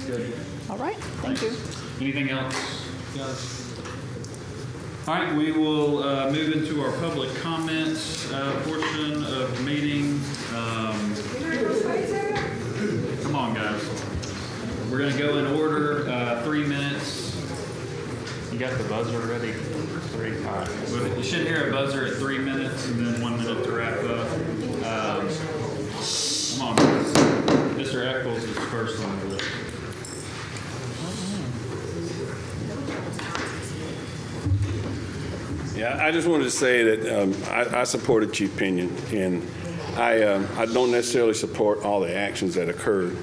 Good. All right, thank you. Anything else, guys? All right, we will move into our public comments portion of the meeting. Come on, guys. We're going to go in order, 3 minutes. You got the buzzer ready? 3, 5. You should hear a buzzer at 3 minutes and then 1 minute to wrap up. Come on, guys. Mr. Eccles is first on the list. Yeah, I just wanted to say that I supported Chief Pinion, and I don't necessarily support all the actions that occurred,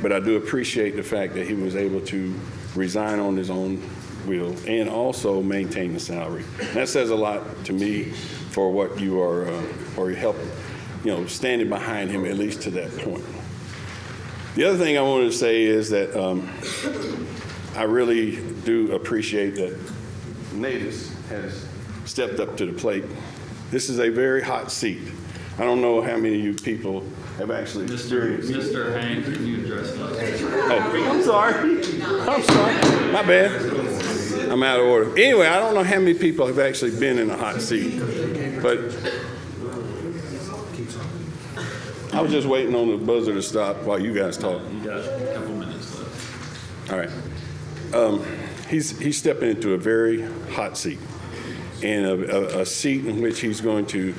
but I do appreciate the fact that he was able to resign on his own will and also maintain the salary. And that says a lot to me for what you are, or you help, standing behind him at least to that point. The other thing I wanted to say is that I really do appreciate that Natus has stepped up to the plate. This is a very hot seat. I don't know how many of you people have actually experienced it. Mr. Hank, can you address that? Oh, I'm sorry. My bad. I'm out of order. Anyway, I don't know how many people have actually been in a hot seat, but I was just waiting on the buzzer to stop while you guys talk. You got a couple minutes left. All right. He's stepping into a very hot seat, and a seat in which he's going to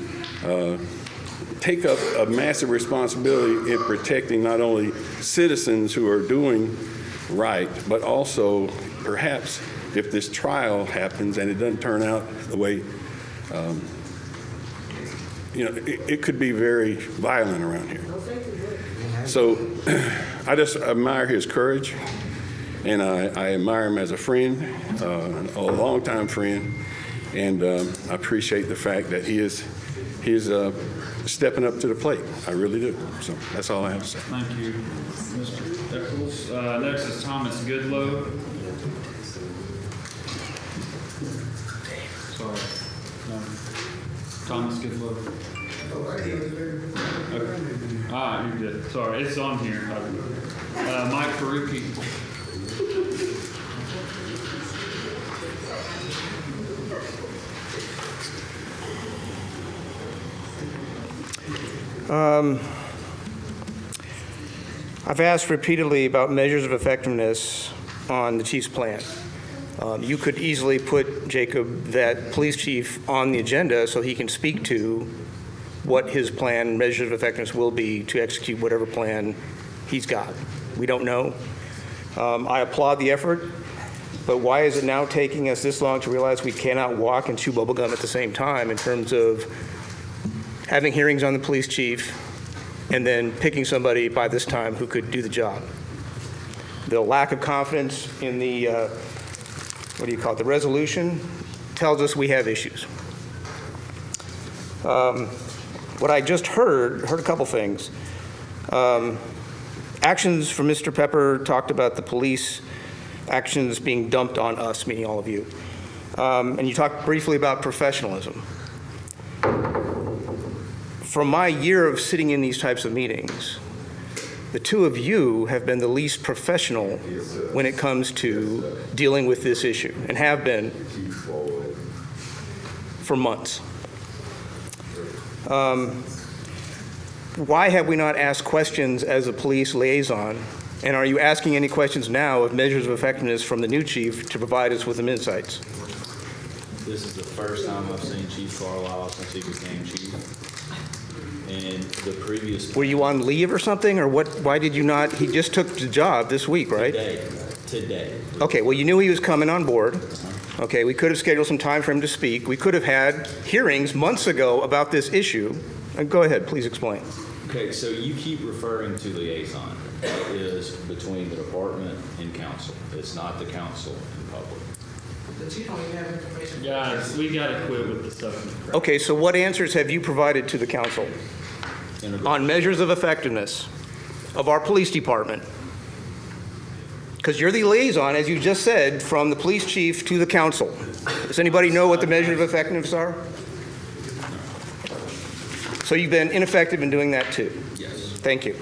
take up a massive responsibility in protecting not only citizens who are doing right, but also perhaps if this trial happens and it doesn't turn out the way, it could be very violent around here. So I just admire his courage, and I admire him as a friend, a longtime friend, and I appreciate the fact that he's stepping up to the plate. I really do. So that's all I have to say. Thank you, Mr. Eccles. Next is Thomas Goodlow. Sorry. No. Thomas Goodlow. Okay. You're good. Sorry, it's on here. Mike Faruqi. I've asked repeatedly about measures of effectiveness on the chief's plan. You could easily put, Jacob, that police chief on the agenda so he can speak to what his plan, measures of effectiveness will be to execute whatever plan he's got. We don't know. I applaud the effort, but why is it now taking us this long to realize we cannot walk and chew bubblegum at the same time in terms of having hearings on the police chief and then picking somebody by this time who could do the job? The lack of confidence in the, the resolution tells us we have issues. What I just heard a couple things. Actions from Mr. Pepper talked about the police actions being dumped on us, meaning all of you. And you talked briefly about professionalism. from my year of sitting in these types of meetings, the two of you have been the least professional when it comes to dealing with this issue, and have been for months. Why have we not asked questions as a police liaison? And are you asking any questions now of measures of effectiveness from the new chief to provide us with some insights? This is the first time I've seen Chief Carlisle since he became chief. And the previous. Were you on leave or something, or what? Why did you not? He just took the job this week, right? Today. Okay, well, you knew he was coming on board. Okay, we could have scheduled some time for him to speak. We could have had hearings months ago about this issue. Go ahead, please explain. Okay, so you keep referring to liaison. That is between the department and council. It's not the council and public. But you don't even have information. Guys, we gotta quit with the stuff. Okay, so what answers have you provided to the council on measures of effectiveness of our police department? Because you're the liaison, as you just said, from the police chief to the council. Does anybody know what the measures of effectiveness are? So you've been ineffective in doing that too? Yes. Thank you.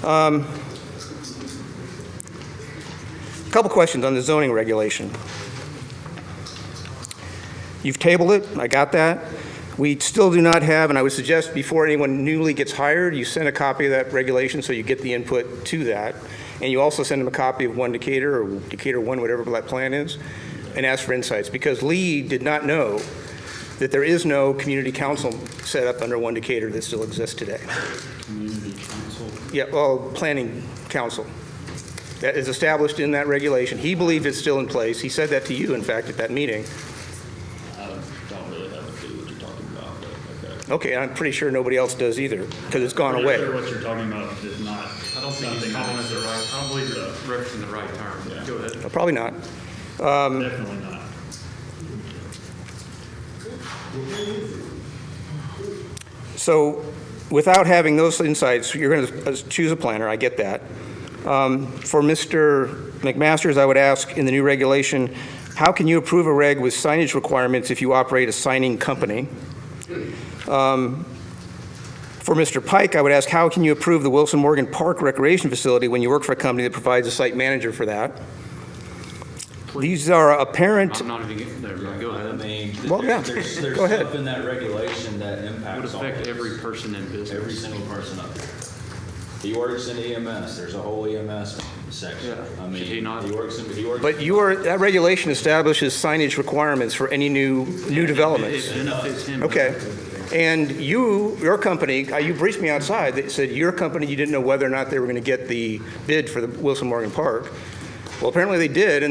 A couple questions on the zoning regulation. You've tabled it, I got that. We still do not have, and I would suggest before anyone newly gets hired, you send a copy of that regulation so you get the input to that. And you also send them a copy of one Decatur or Decatur 1, whatever that plan is, and ask for insights. Because Lee did not know that there is no community council set up under one Decatur that still exists today. Community council? Yeah, well, planning council. That is established in that regulation. He believed it's still in place. He said that to you, in fact, at that meeting. I don't really have a clue what you're talking about, but okay. Okay, I'm pretty sure nobody else does either, because it's gone I'm away. sure what you're talking about is not. I don't think he's calling it the right, I don't believe he's referencing the right term. Yeah. Go ahead. Probably not. Definitely not. So without having those insights, you're going to choose a planner. I get that. For Mr. McMasters, I would ask in the new regulation, how can you approve a reg with signage requirements if you operate a signing company? For Mr. Pike, I would ask, how can you approve the Wilson Morgan Park Recreation Facility when you work for a company that provides a site manager for that? These are apparent. I'm not even getting there. Go ahead. I mean, Well, yeah. there's Go ahead. stuff in that regulation that impacts Would affect all of every us. person in business. Every single person up there. He works in EMS. There's a whole EMS section. Yeah. I mean, Should he not? he works in. But that regulation establishes signage requirements for any new developments. It benefits him. Okay. And your company, you briefed me outside that said your company, you didn't know whether or not they were going to get the bid for the Wilson Morgan Park. Well, apparently they did,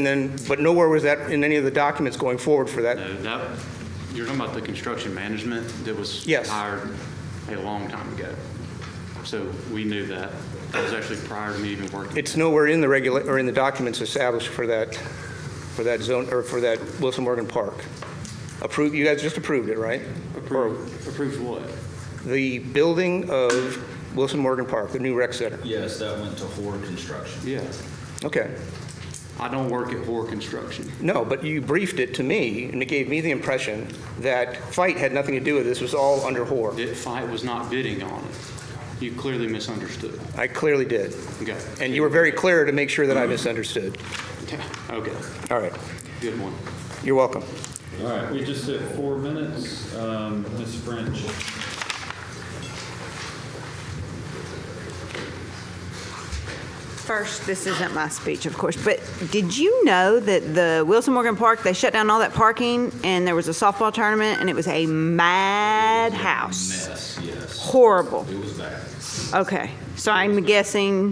but nowhere was that in any of the documents going forward for that. No, you're talking about the construction management that was hired a long time ago. So we knew that. That was actually prior to me even working. It's nowhere in the documents established for that zone or for that Wilson Morgan Park. Approved. You guys just approved it, right? Approved what? The building of Wilson Morgan Park, the new rec center. Yes, that went to Ford Construction. Yeah. Okay. I don't work at Hoare Construction. No, but you briefed it to me, and it gave me the impression that FIGHT had nothing to do with this. It was all under Hoare. FIGHT was not bidding on it. You clearly misunderstood. I clearly did. Okay. And you were very clear to make sure that I misunderstood. Okay. All right. Good one. You're welcome. All right, we just hit 4 minutes. Ms. French. First, this isn't my speech, of course, but did you know that the Wilson Morgan Park, they shut down all that parking and there was a softball tournament and it was a madhouse? Mess, yes. Horrible. It was bad. Okay, so I'm guessing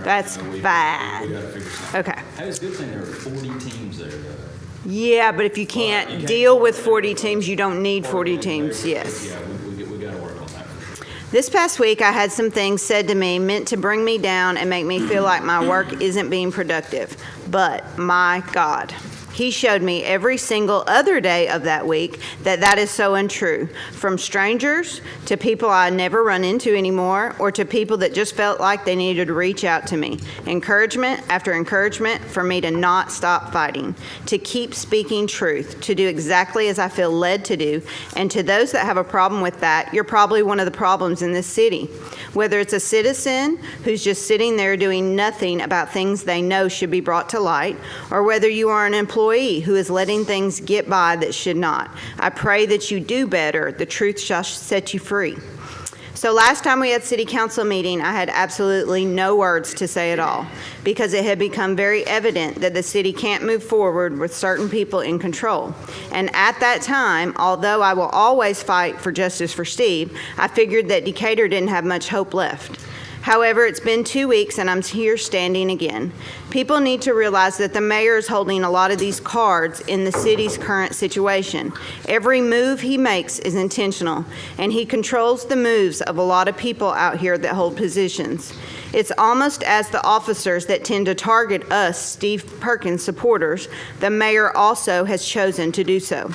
that's bad. We got to figure something out. Okay. Hey, it's a good thing there were 40 teams there, though. Yeah, but if you can't deal with 40 teams, you don't need 40 teams, yes. Yeah, we got to work on that for sure. This past week, I had some things said to me meant to bring me down and make me feel like my work isn't being productive. But my God, He showed me every single other day of that week that that is so untrue, from strangers to people I never run into anymore, or to people that just felt like they needed to reach out to me. Encouragement after encouragement for me to not stop fighting, to keep speaking truth, to do exactly as I feel led to do. And to those that have a problem with that, you're probably one of the problems in this city. Whether it's a citizen who's just sitting there doing nothing about things they know should be brought to light, or whether you are an employee who is letting things get by that should not. I pray that you do better. The truth shall set you free. So last time we had city council meeting, I had absolutely no words to say at all, because it had become very evident that the city can't move forward with certain people in control. And at that time, although I will always fight for justice for Steve, I figured that Decatur didn't have much hope left. However, it's been 2 weeks and I'm here standing again. People need to realize that the mayor is holding a lot of these cards in the city's current situation. Every move he makes is intentional, and he controls the moves of a lot of people out here that hold positions. It's almost as the officers that tend to target us, Steve Perkins supporters, the mayor also has chosen to do so.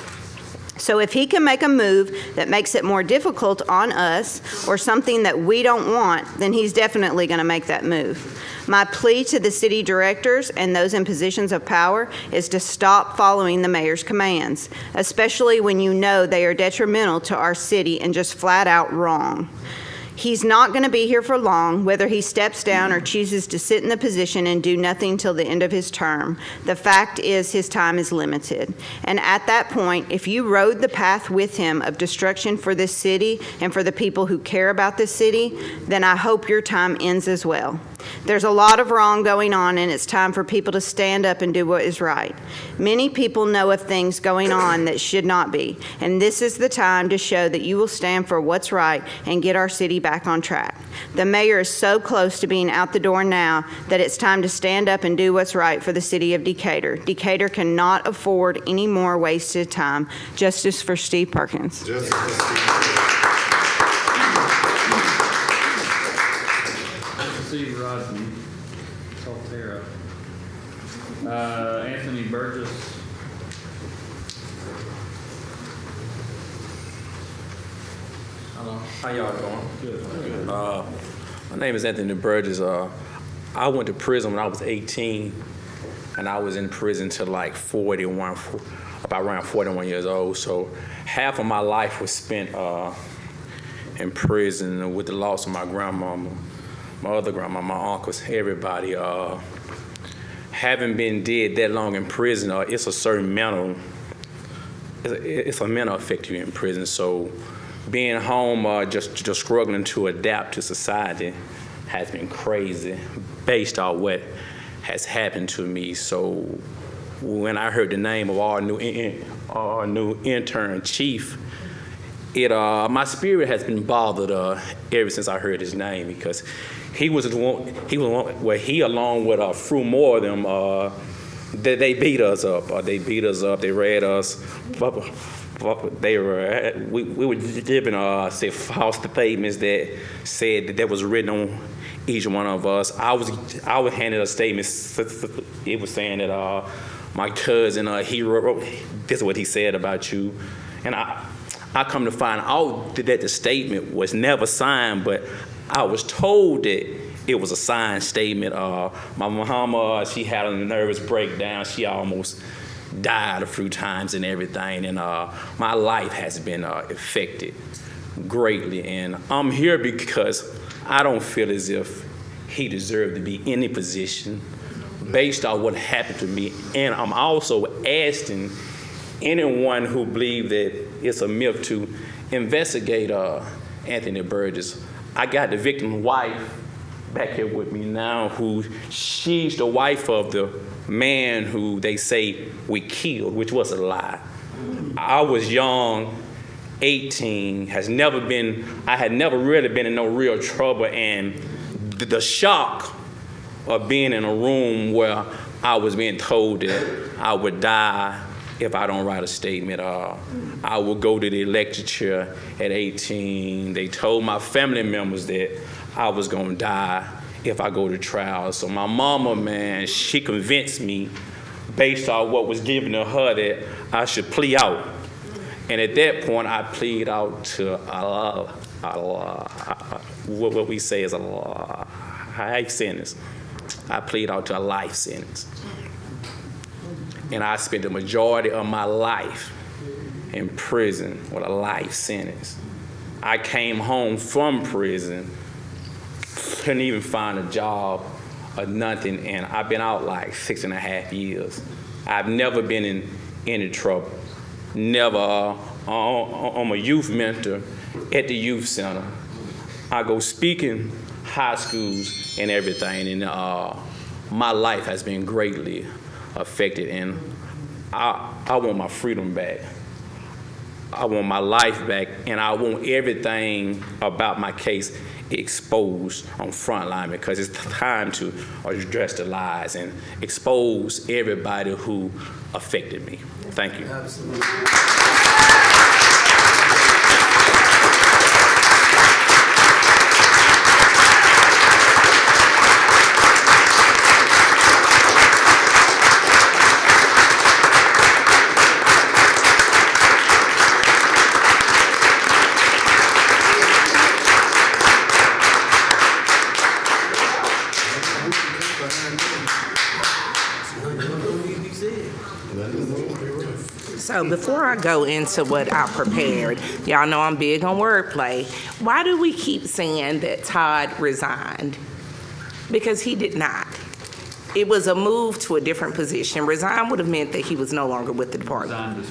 So if he can make a move that makes it more difficult on us, or something that we don't want, then he's definitely going to make that move. My plea to the city directors and those in positions of power is to stop following the mayor's commands, especially when you know they are detrimental to our city and just flat out wrong. He's not going to be here for long, whether he steps down or chooses to sit in the position and do nothing till the end of his term. The fact is his time is limited. And at that point, if you rode the path with him of destruction for this city and for the people who care about this city, then I hope your time ends as well. There's a lot of wrong going on, and it's time for people to stand up and do what is right. Many people know of things going on that should not be, and this is the time to show that you will stand for what's right and get our city back on track. The mayor is so close to being out the door now that it's time to stand up and do what's right for the city of Decatur. Decatur cannot afford any more wasted time. Justice for Steve Perkins. Justice for Steve Perkins. Steve Rodman, Solterra. Anthony Burgess. Hello. How y'all doing? Good. My name is Anthony Burgess. I went to prison when I was 18, and I was in prison till like about around 41 years old. So half of my life was spent in prison with the loss of my grandmama, my other grandma, my uncles, everybody. Having been dead that long in prison, it's a certain mental effect you in prison. So being home, just struggling to adapt to society has been crazy based on what has happened to me. So when I heard the name of our new intern chief, my spirit has been bothered ever since I heard his name, because he was the one, he along with a few more of them, they beat us up. They read us. We were given false statements that said that was written on each one of us. I was handed a statement. It was saying that my cousin, he wrote, this is what he said about you, and I come to find out that the statement was never signed, but I was told that it was a signed statement. My mama, she had a nervous breakdown. She almost died a few times and everything, and my life has been affected greatly. And I'm here because I don't feel as if he deserved to be in any position based on what happened to me. And I'm also asking anyone who believes that it's a myth to investigate Anthony Burgess. I got the victim's wife back here with me now, who she's the wife of the man who they say we killed, which was a lie. I was young, 18, I had never really been in no real trouble, and the shock of being in a room where I was being told that I would die if I don't write a statement. I would go to the electric chair at 18. They told my family members that I was gonna die if I go to trial. So my mama, man, she convinced me based on what was given to her that I should plea out. And at that point, I plead out to what we say is a life sentence. I plead out to a life sentence. And I spent the majority of my life in prison with a life sentence. I came home from prison, couldn't even find a job or nothing, and I've been out like 6.5 years. I've never been in any trouble. Never. I'm a youth mentor at the youth center. I go speaking high schools and everything, and my life has been greatly affected, and I want my freedom back. I want my life back, and I want everything about my case exposed on Frontline, because it's time to address the lies and expose everybody who affected me. Thank you. Absolutely. So before I go into what I prepared, y'all know I'm big on wordplay. Why do we keep saying that Todd resigned? Because he did not. It was a move to a different position. Resign would have meant that he was no longer with the department.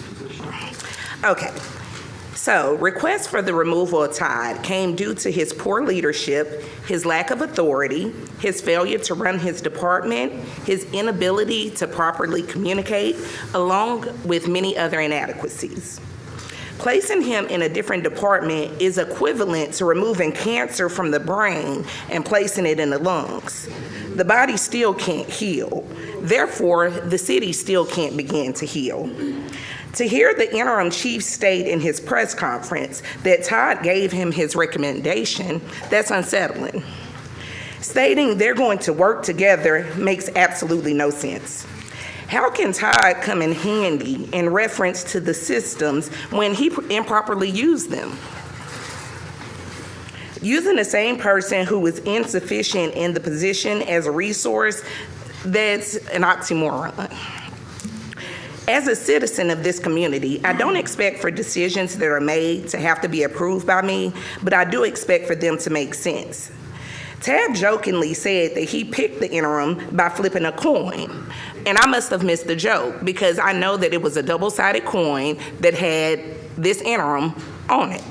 Okay. So, request for the removal of Todd came due to his poor leadership, his lack of authority, his failure to run his department, his inability to properly communicate, along with many other inadequacies. Placing him in a different department is equivalent to removing cancer from the brain and placing it in the lungs. The body still can't heal. Therefore, the city still can't begin to heal. To hear the interim chief state in his press conference that Todd gave him his recommendation, that's unsettling. Stating they're going to work together makes absolutely no sense. How can Todd come in handy in reference to the systems when he improperly used them? Using the same person who was insufficient in the position as a resource, that's an oxymoron. As a citizen of this community, I don't expect for decisions that are made to have to be approved by me, but I do expect for them to make sense. Tab jokingly said that he picked the interim by flipping a coin, and I must have missed the joke because I know that it was a double-sided coin that had this interim on it.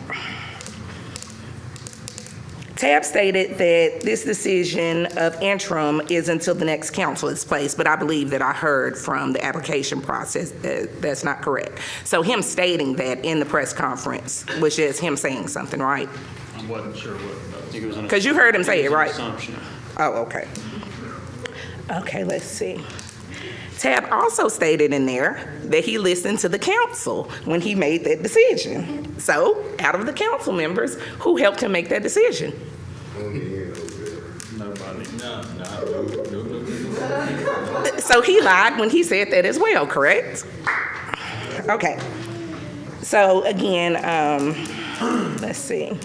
Tab stated that this decision of interim is until the next council is placed, but I believe that I heard from the application process that that's not correct. So him stating that in the press conference was just him saying something, right? I wasn't sure what that was. Because you heard him say it, right? Assumption. Oh, okay. Okay, let's see. Tab also stated in there that he listened to the council when he made that decision. So, out of the council members, who helped him make that decision? Nobody. No. So he lied when he said that as well, correct? Okay. So again, let's see.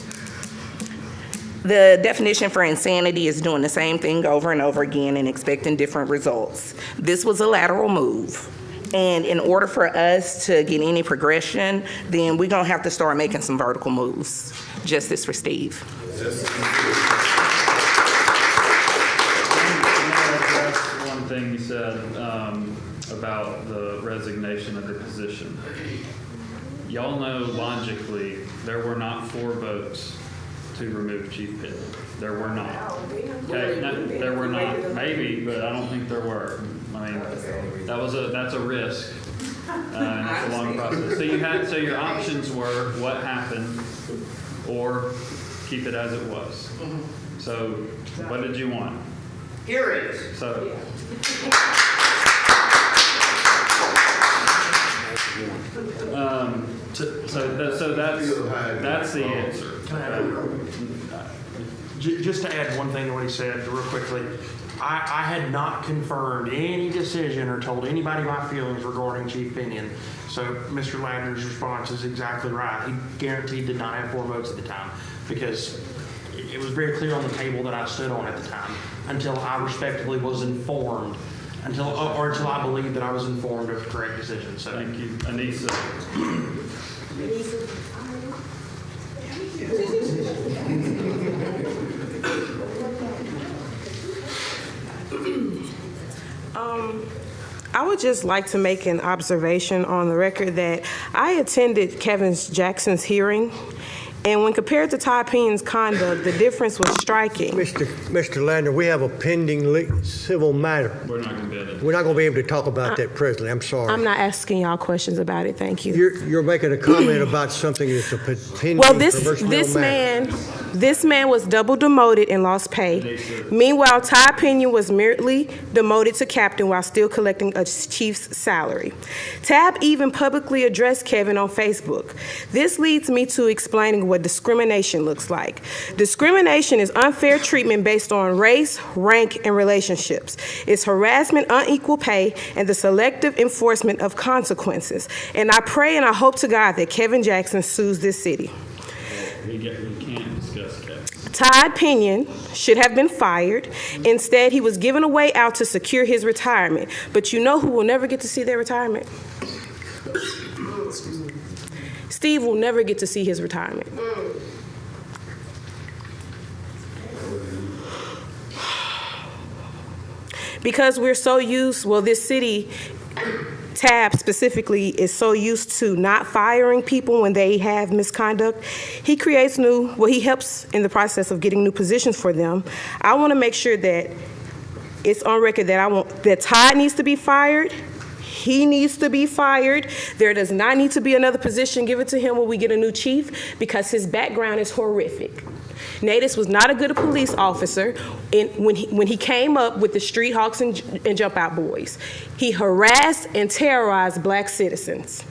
The definition for insanity is doing the same thing over and over again and expecting different results. This was a lateral move. And in order for us to get any progression, then we're going to have to start making some vertical moves. Justice for Steve. One thing you said about the resignation of the position. Y'all know logically there were not 4 votes to remove Chief Pitt. There were not. Okay, there were not. Maybe, but I don't think there were. I mean, that's a risk, and it's a long process. So your options were what happened, or keep it as it was. So, what did you want? Hearings. So. So that's the answer. Just to add one thing to what he said real quickly, I had not confirmed any decision or told anybody my feelings regarding Chief Pinion. So Mr. Ladner's response is exactly right. He guaranteed did not have 4 votes at the time because it was very clear on the table that I stood on at the time until I respectively was informed, until I believed that I was informed of the correct decision. So Thank you. Anissa. I would just like to make an observation on the record that I attended Kevin Jackson's hearing, and when compared to Todd Pinion's conduct, the difference was striking. Mr. Ladner, we have a pending civil matter. We're not going to be able to talk about that presently. I'm sorry. I'm not asking y'all questions about it. Thank you. You're making a comment about something that's a pending matter. This man was double demoted and lost pay. Meanwhile, Todd Pinion was merely demoted to captain while still collecting a chief's salary. Tab even publicly addressed Kevin on Facebook. This leads me to explaining what discrimination looks like. Discrimination is unfair treatment based on race, rank, and relationships. It's harassment, unequal pay, and the selective enforcement of consequences. And I pray and I hope to God that Kevin Jackson sues this city. We can't discuss Kevin. Todd Pinion should have been fired. Instead, he was given a way out to secure his retirement. But you know who will never get to see their retirement? Steve will never get to see his retirement. Because we're so used, this city, Tab specifically, is so used to not firing people when they have misconduct, he helps in the process of getting new positions for them. I want to make sure that it's on record that Todd needs to be fired. He needs to be fired. There does not need to be another position given to him when we get a new chief because his background is horrific. Natus was not a good police officer when he came up with the Street Hawks and Jump Out Boys. He harassed and terrorized black citizens.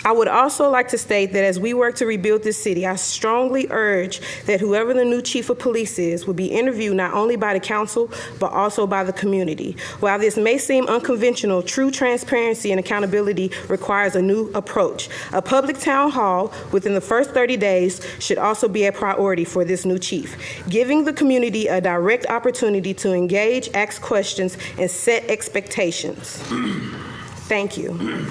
I would also like to state that as we work to rebuild this city, I strongly urge that whoever the new chief of police is will be interviewed not only by the council, but also by the community. While this may seem unconventional, true transparency and accountability requires a new approach. A public town hall within the first 30 days should also be a priority for this new chief, giving the community a direct opportunity to engage, ask questions, and set expectations. Thank you.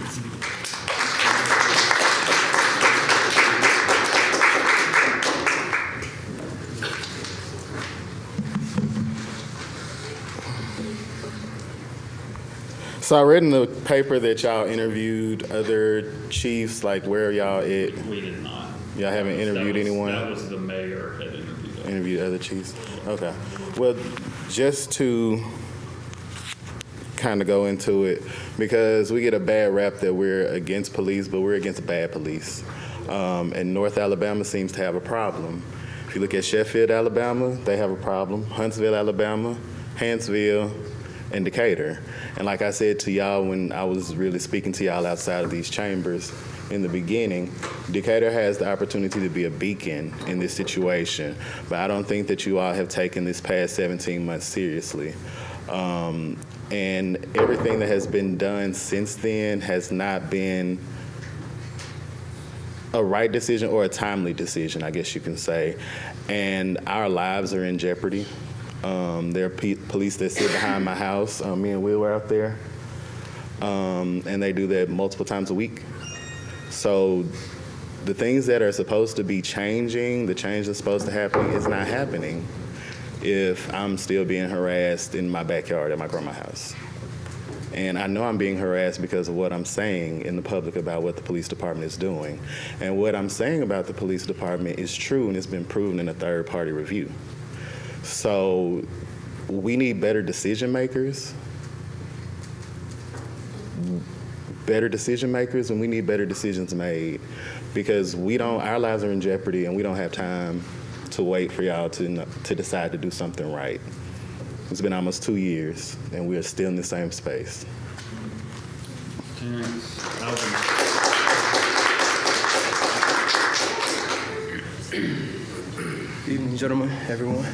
So I read in the paper that y'all interviewed other chiefs. Like, where are y'all at? We did not. Y'all haven't interviewed anyone? That was the mayor had interviewed us. Interviewed other chiefs? Okay. Well, just to kind of go into it, because we get a bad rap that we're against police, but we're against bad police. And North Alabama seems to have a problem. If you look at Sheffield, Alabama, they have a problem. Huntsville, Alabama, Hanceville, and Decatur. And like I said to y'all when I was really speaking to y'all outside of these chambers in the beginning, Decatur has the opportunity to be a beacon in this situation, but I don't think that you all have taken this past 17 months seriously. And everything that has been done since then has not been a right decision or a timely decision, I guess you can say. And our lives are in jeopardy. There are police that sit behind my house. Me and Will were out there. And they do that multiple times a week. So the things that are supposed to be changing, the change that's supposed to happen is not happening if I'm still being harassed in my backyard at my grandma's house. And I know I'm being harassed because of what I'm saying in the public about what the police department is doing. And what I'm saying about the police department is true, and it's been proven in a third-party review. So we need better decision makers, and we need better decisions made, because our lives are in jeopardy and we don't have time to wait for y'all to decide to do something right. It's been almost 2 years and we're still in the same space. ordinance. Alvin. Evening, gentlemen, everyone.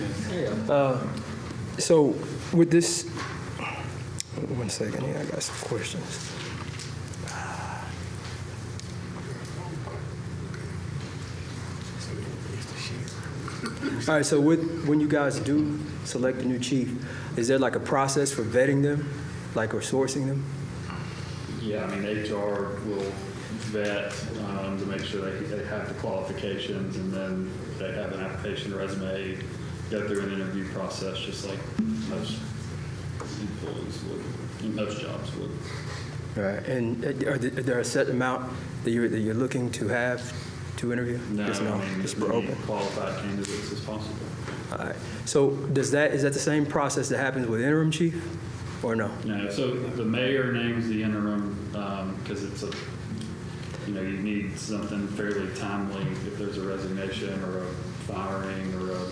So with this, 1 second here, I got some questions. All right, so when you guys do select a new chief, is there like a process for vetting them, like or sourcing them? Yeah, I mean, HR will vet to make sure they have the qualifications, and then they have an application resume, go through an interview process, just like most employees would, and most jobs would. All right, and are there a set amount that you're looking to have to interview? No, Just I mean, just as many open. qualified candidates as possible. All right. So is that the same process that happens with interim chief, or no? No, so the mayor names the interim because it's a, you know, you need something fairly timely if there's a resignation or a firing or a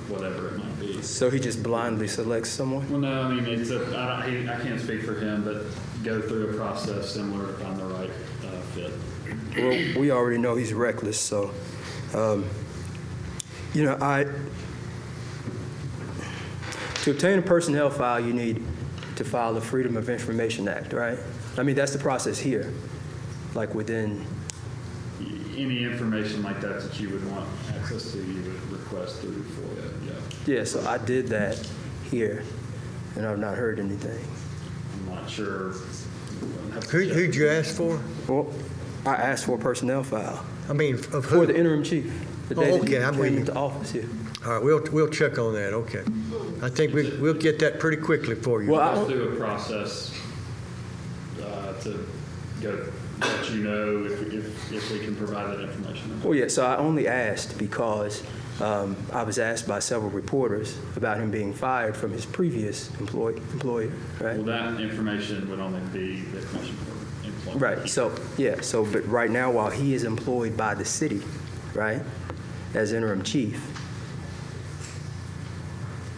whatever it might be. So he just blindly selects someone? Well, no, I mean, it's I can't speak for him, but go through a process similar to find the right fit. Well, we already know he's reckless, so, you know, to obtain a personnel file, you need to file the Freedom of Information Act, right? I mean, that's the process here, like within. Any information like that you would want access to, you would request through FOIA, yeah. Yeah, so I did that here, and I've not heard anything. I'm not sure. Who'd you ask for? Well, I asked for a personnel file. I mean, of who? For the interim chief. The day that he okay, I'm came with you. into office here. All right, we'll check on that, okay. I think we'll get that pretty quickly for you. Well, I'll do a process to go let you know if we can provide that information. Well, yeah, so I only asked because I was asked by several reporters about him being fired from his previous employer, right? Well, that information would only be the information for employment. Right, so, yeah, so, but right now, while he is employed by the city, right, as interim chief,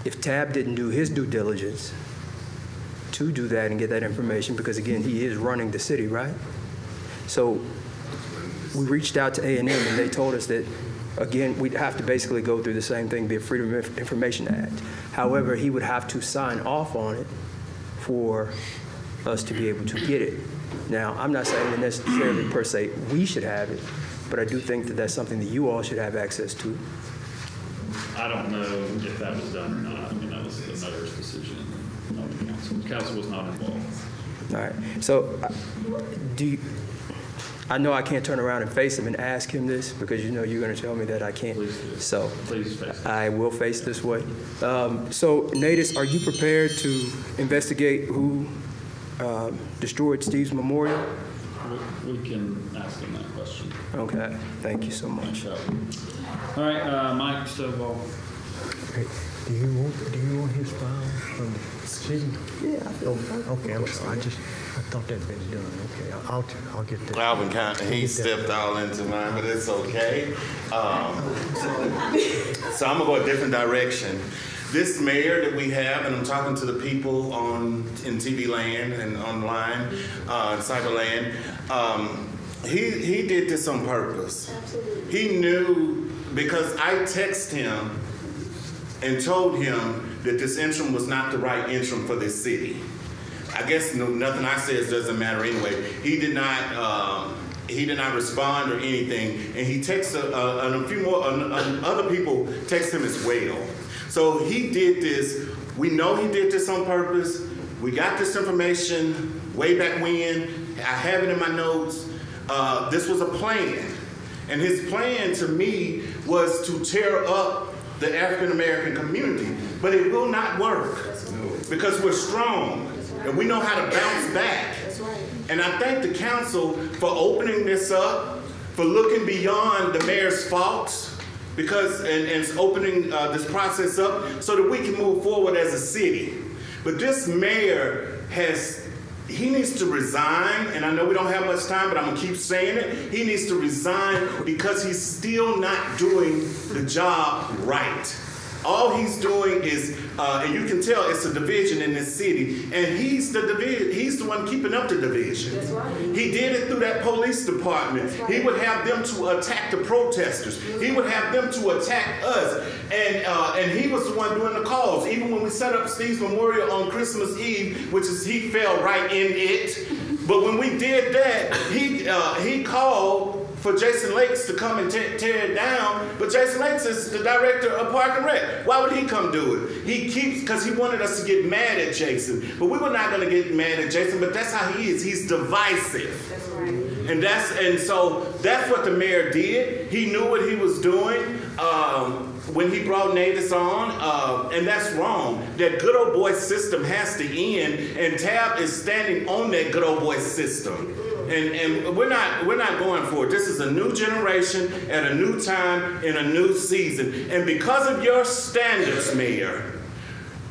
if Tab didn't do his due diligence to do that and get that information, because again, he is running the city, right? So we reached out to A&M and they told us that, again, we'd have to basically go through the same thing, be a Freedom of Information Act. However, he would have to sign off on it for us to be able to get it. Now, I'm not saying that necessarily per se we should have it, but I do think that that's something that you all should have access to. I don't know if that was done or not. I mean, that was the mayor's decision, not the council. The council was not involved. All right. So, I know I can't turn around and face him and ask him this because you know you're going to tell me that I can't. Please do. So, please face it. I will face this way. So, Natus, are you prepared to investigate who destroyed Steve's memorial? We can ask him that question. Okay. Thank you so much. All right, Mike Stovall. Hey, do you want his file from the city? Yeah. Okay, I'm sorry. I thought that'd been done. Okay, I'll get that. Alvin he stepped all into mine, but it's okay. So I'm gonna go a different direction. This mayor that we have, and I'm talking to the people in TV land and online, cyber land, he did this on purpose. Absolutely. He knew, because I texted him and told him that this interim was not the right interim for this city. I guess nothing I says doesn't matter anyway. He did not respond or anything, and he texted and a few more other people text him as well. So he did this. We know he did this on purpose. We got this information way back when. I have it in my notes. This was a plan, and his plan to me was to tear up the African American community, but it will not work because we're strong. And we know how to bounce back. And I thank the council for opening this up, for looking beyond the mayor's faults, because and opening this process up so that we can move forward as a city. But this mayor he needs to resign, and I know we don't have much time, but I'm gonna keep saying it. He needs to resign because he's still not doing the job right. All he's doing is, and you can tell it's a division in this city, and he's the one keeping up the division. That's right. He did it through that police department. That's right. He would have them to attack the protesters. He would have them to attack us, and he was the one doing the calls. Even when we set up Steve's Memorial on Christmas Eve, which is he fell right in it. But when we did that, he called for Jason Lakes to come and tear it down, but Jason Lakes is the director of Park and Rec. Why would he come do it? Because he wanted us to get mad at Jason, but we were not going to get mad at Jason, but that's how he is. He's divisive. That's right. And so that's what the mayor did. He knew what he was doing when he brought Natus on, and that's wrong. That good old boy system has to end, and Tab is standing on that good old boy system. And we're not going for it. This is a new generation at a new time in a new season. And because of your standards, Mayor,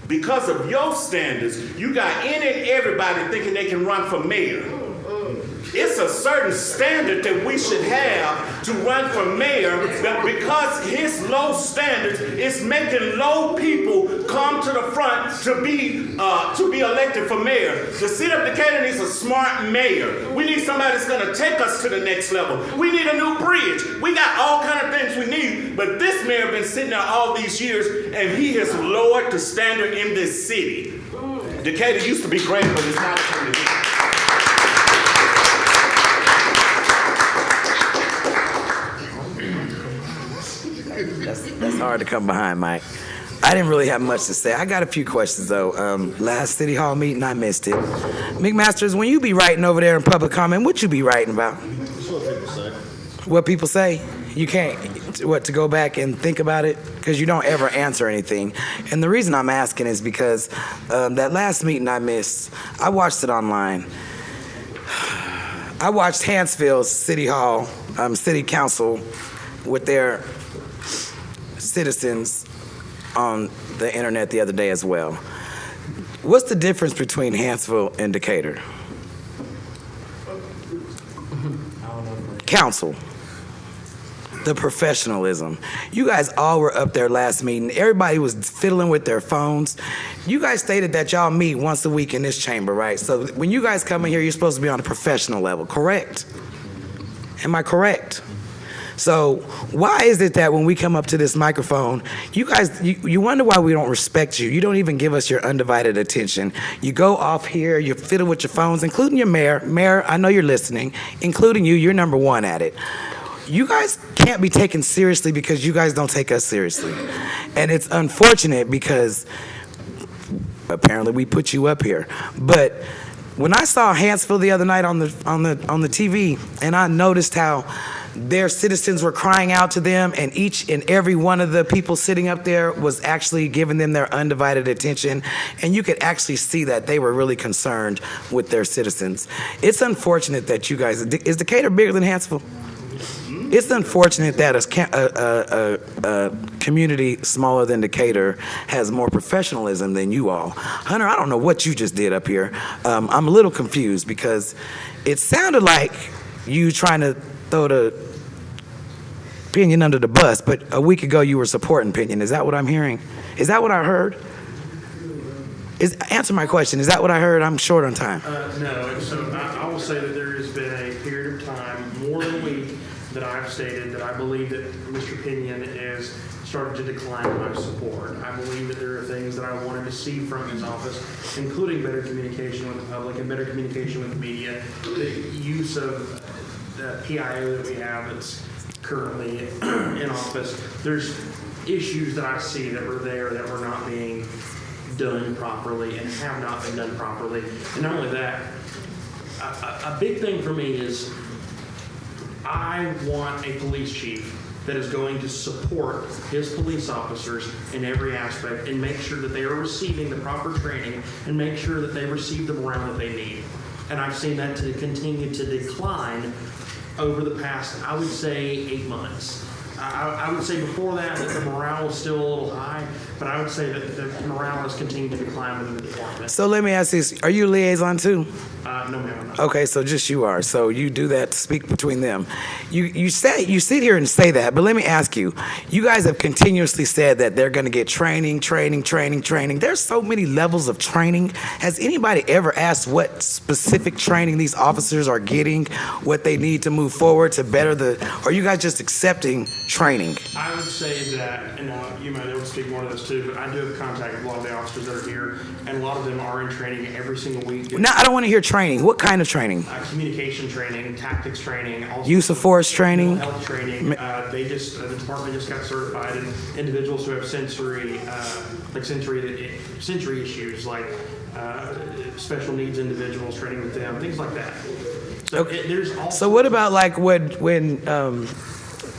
because of your standards, you got any and everybody thinking they can run for mayor. It's a certain standard that we should have to run for mayor, but because his low standards is making low people come to the front to be elected for mayor. The city of Decatur needs a smart mayor. We need somebody that's going to take us to the next level. We need a new bridge. We got all kind of things we need, but this mayor been sitting there all these years, and he has lowered the standard in this city. Decatur used to be great, but it's not going to be. That's hard to come behind, Mike. I didn't really have much to say. I got a few questions, though. Last City Hall meeting, I missed it. McMasters, when you be writing over there in public comment, what you be writing about? That's what people say. What people say? You can't, to go back and think about it? Because you don't ever answer anything. And the reason I'm asking is because that last meeting I missed, I watched it online. I watched Hansfield's City Hall, City Council with their citizens on the internet the other day as well. What's the difference between Hansfield and Decatur? Council. The professionalism. You guys all were up there last meeting. Everybody was fiddling with their phones. You guys stated that y'all meet once a week in this chamber, right? So when you guys come in here, you're supposed to be on a professional level, correct? Am I correct? So why is it that when we come up to this microphone, you guys, you wonder why we don't respect you? You don't even give us your undivided attention. You go off here, you fiddle with your phones, including your mayor. Mayor, I know you're listening, including you, you're number one at it. You guys can't be taken seriously because you guys don't take us seriously. And it's unfortunate because apparently we put you up here. But when I saw Hansfield the other night on the TV, and I noticed how their citizens were crying out to them, and each and every one of the people sitting up there was actually giving them their undivided attention, and you could actually see that they were really concerned with their citizens. It's unfortunate that you guys, is Decatur bigger than Hansfield? It's unfortunate that a community smaller than Decatur has more professionalism than you all. Hunter, I don't know what you just did up here. I'm a little confused because it sounded like you trying to throw the Pinion under the bus, but a week ago you were supporting Pinion. Is that what I'm hearing? Is that what I heard? Answer my question. Is that what I heard? I'm short on time. No, so I will say that there has been a period of time, more than a week, that I've stated that I believe that Mr. Pinion is starting to decline in my support. I believe that there are things that I wanted to see from his office, including better communication with the public and better communication with the media, the use of the PIO that we have that's currently in office. There's issues that I see that were there that were not being done properly and have not been done properly. And not only that, a big thing for me is I want a police chief that is going to support his police officers in every aspect and make sure that they are receiving the proper training and make sure that they receive the morale that they need. And I've seen that to continue to decline over the past, I would say, 8 months. I would say before that the morale was still a little high, but I would say that the morale has continued to decline within the department. So let me ask this, are you liaison too? No, ma'am, I'm not. Okay, so just you are. So you do that to speak between them. You sit here and say that, but let me ask you. You guys have continuously said that they're going to get training. There's so many levels of training. Has anybody ever asked what specific training these officers are getting, what they need to move forward to better the? Or are you guys just accepting training? I would say that, and you might be able to speak more to this too, but I do have contact with a lot of the officers that are here, and a lot of them are in training every single week. No, I don't want to hear training. What kind of training? Communication training, tactics training, also Use of force training? mental health training. The department just got certified in individuals who have sensory issues, like special needs individuals, training with them, things like that. So there's also. So what about like when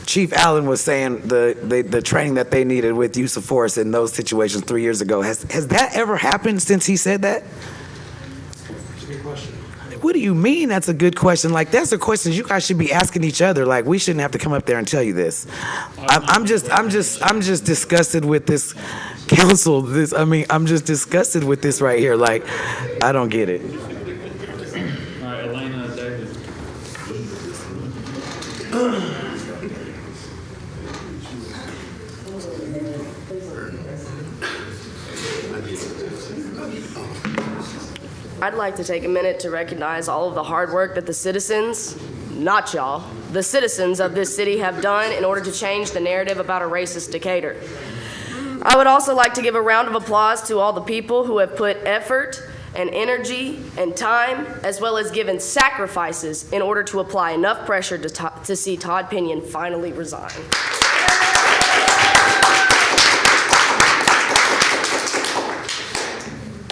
Chief Allen was saying the training that they needed with use of force in those situations 3 years ago? Has that ever happened since he said that? That's a good question. What do you mean that's a good question? Like, that's the questions you guys should be asking each other. Like, we shouldn't have to come up there and tell you this. I'm just disgusted with this council. I'm just disgusted with this right here. Like, I don't get it. All right, Elena, David. I'd like to take a minute to recognize all of the hard work that the citizens, not y'all, the citizens of this city have done in order to change the narrative about a racist Decatur. I would also like to give a round of applause to all the people who have put effort and energy and time, as well as given sacrifices in order to apply enough pressure to see Todd Pinion finally resign.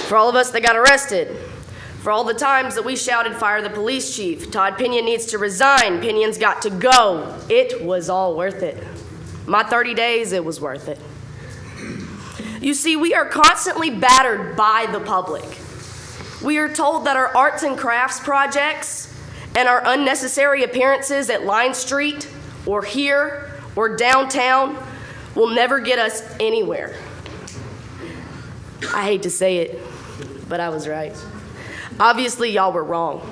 For all of us that got arrested, for all the times that we shouted, "Fire the police chief," Todd Pinion needs to resign, Pinion's got to go. It was all worth it. My 30 days, it was worth it. You see, we are constantly battered by the public. We are told that our arts and crafts projects and our unnecessary appearances at Line Street or here or downtown will never get us anywhere. I hate to say it, but I was right. Obviously, y'all were wrong.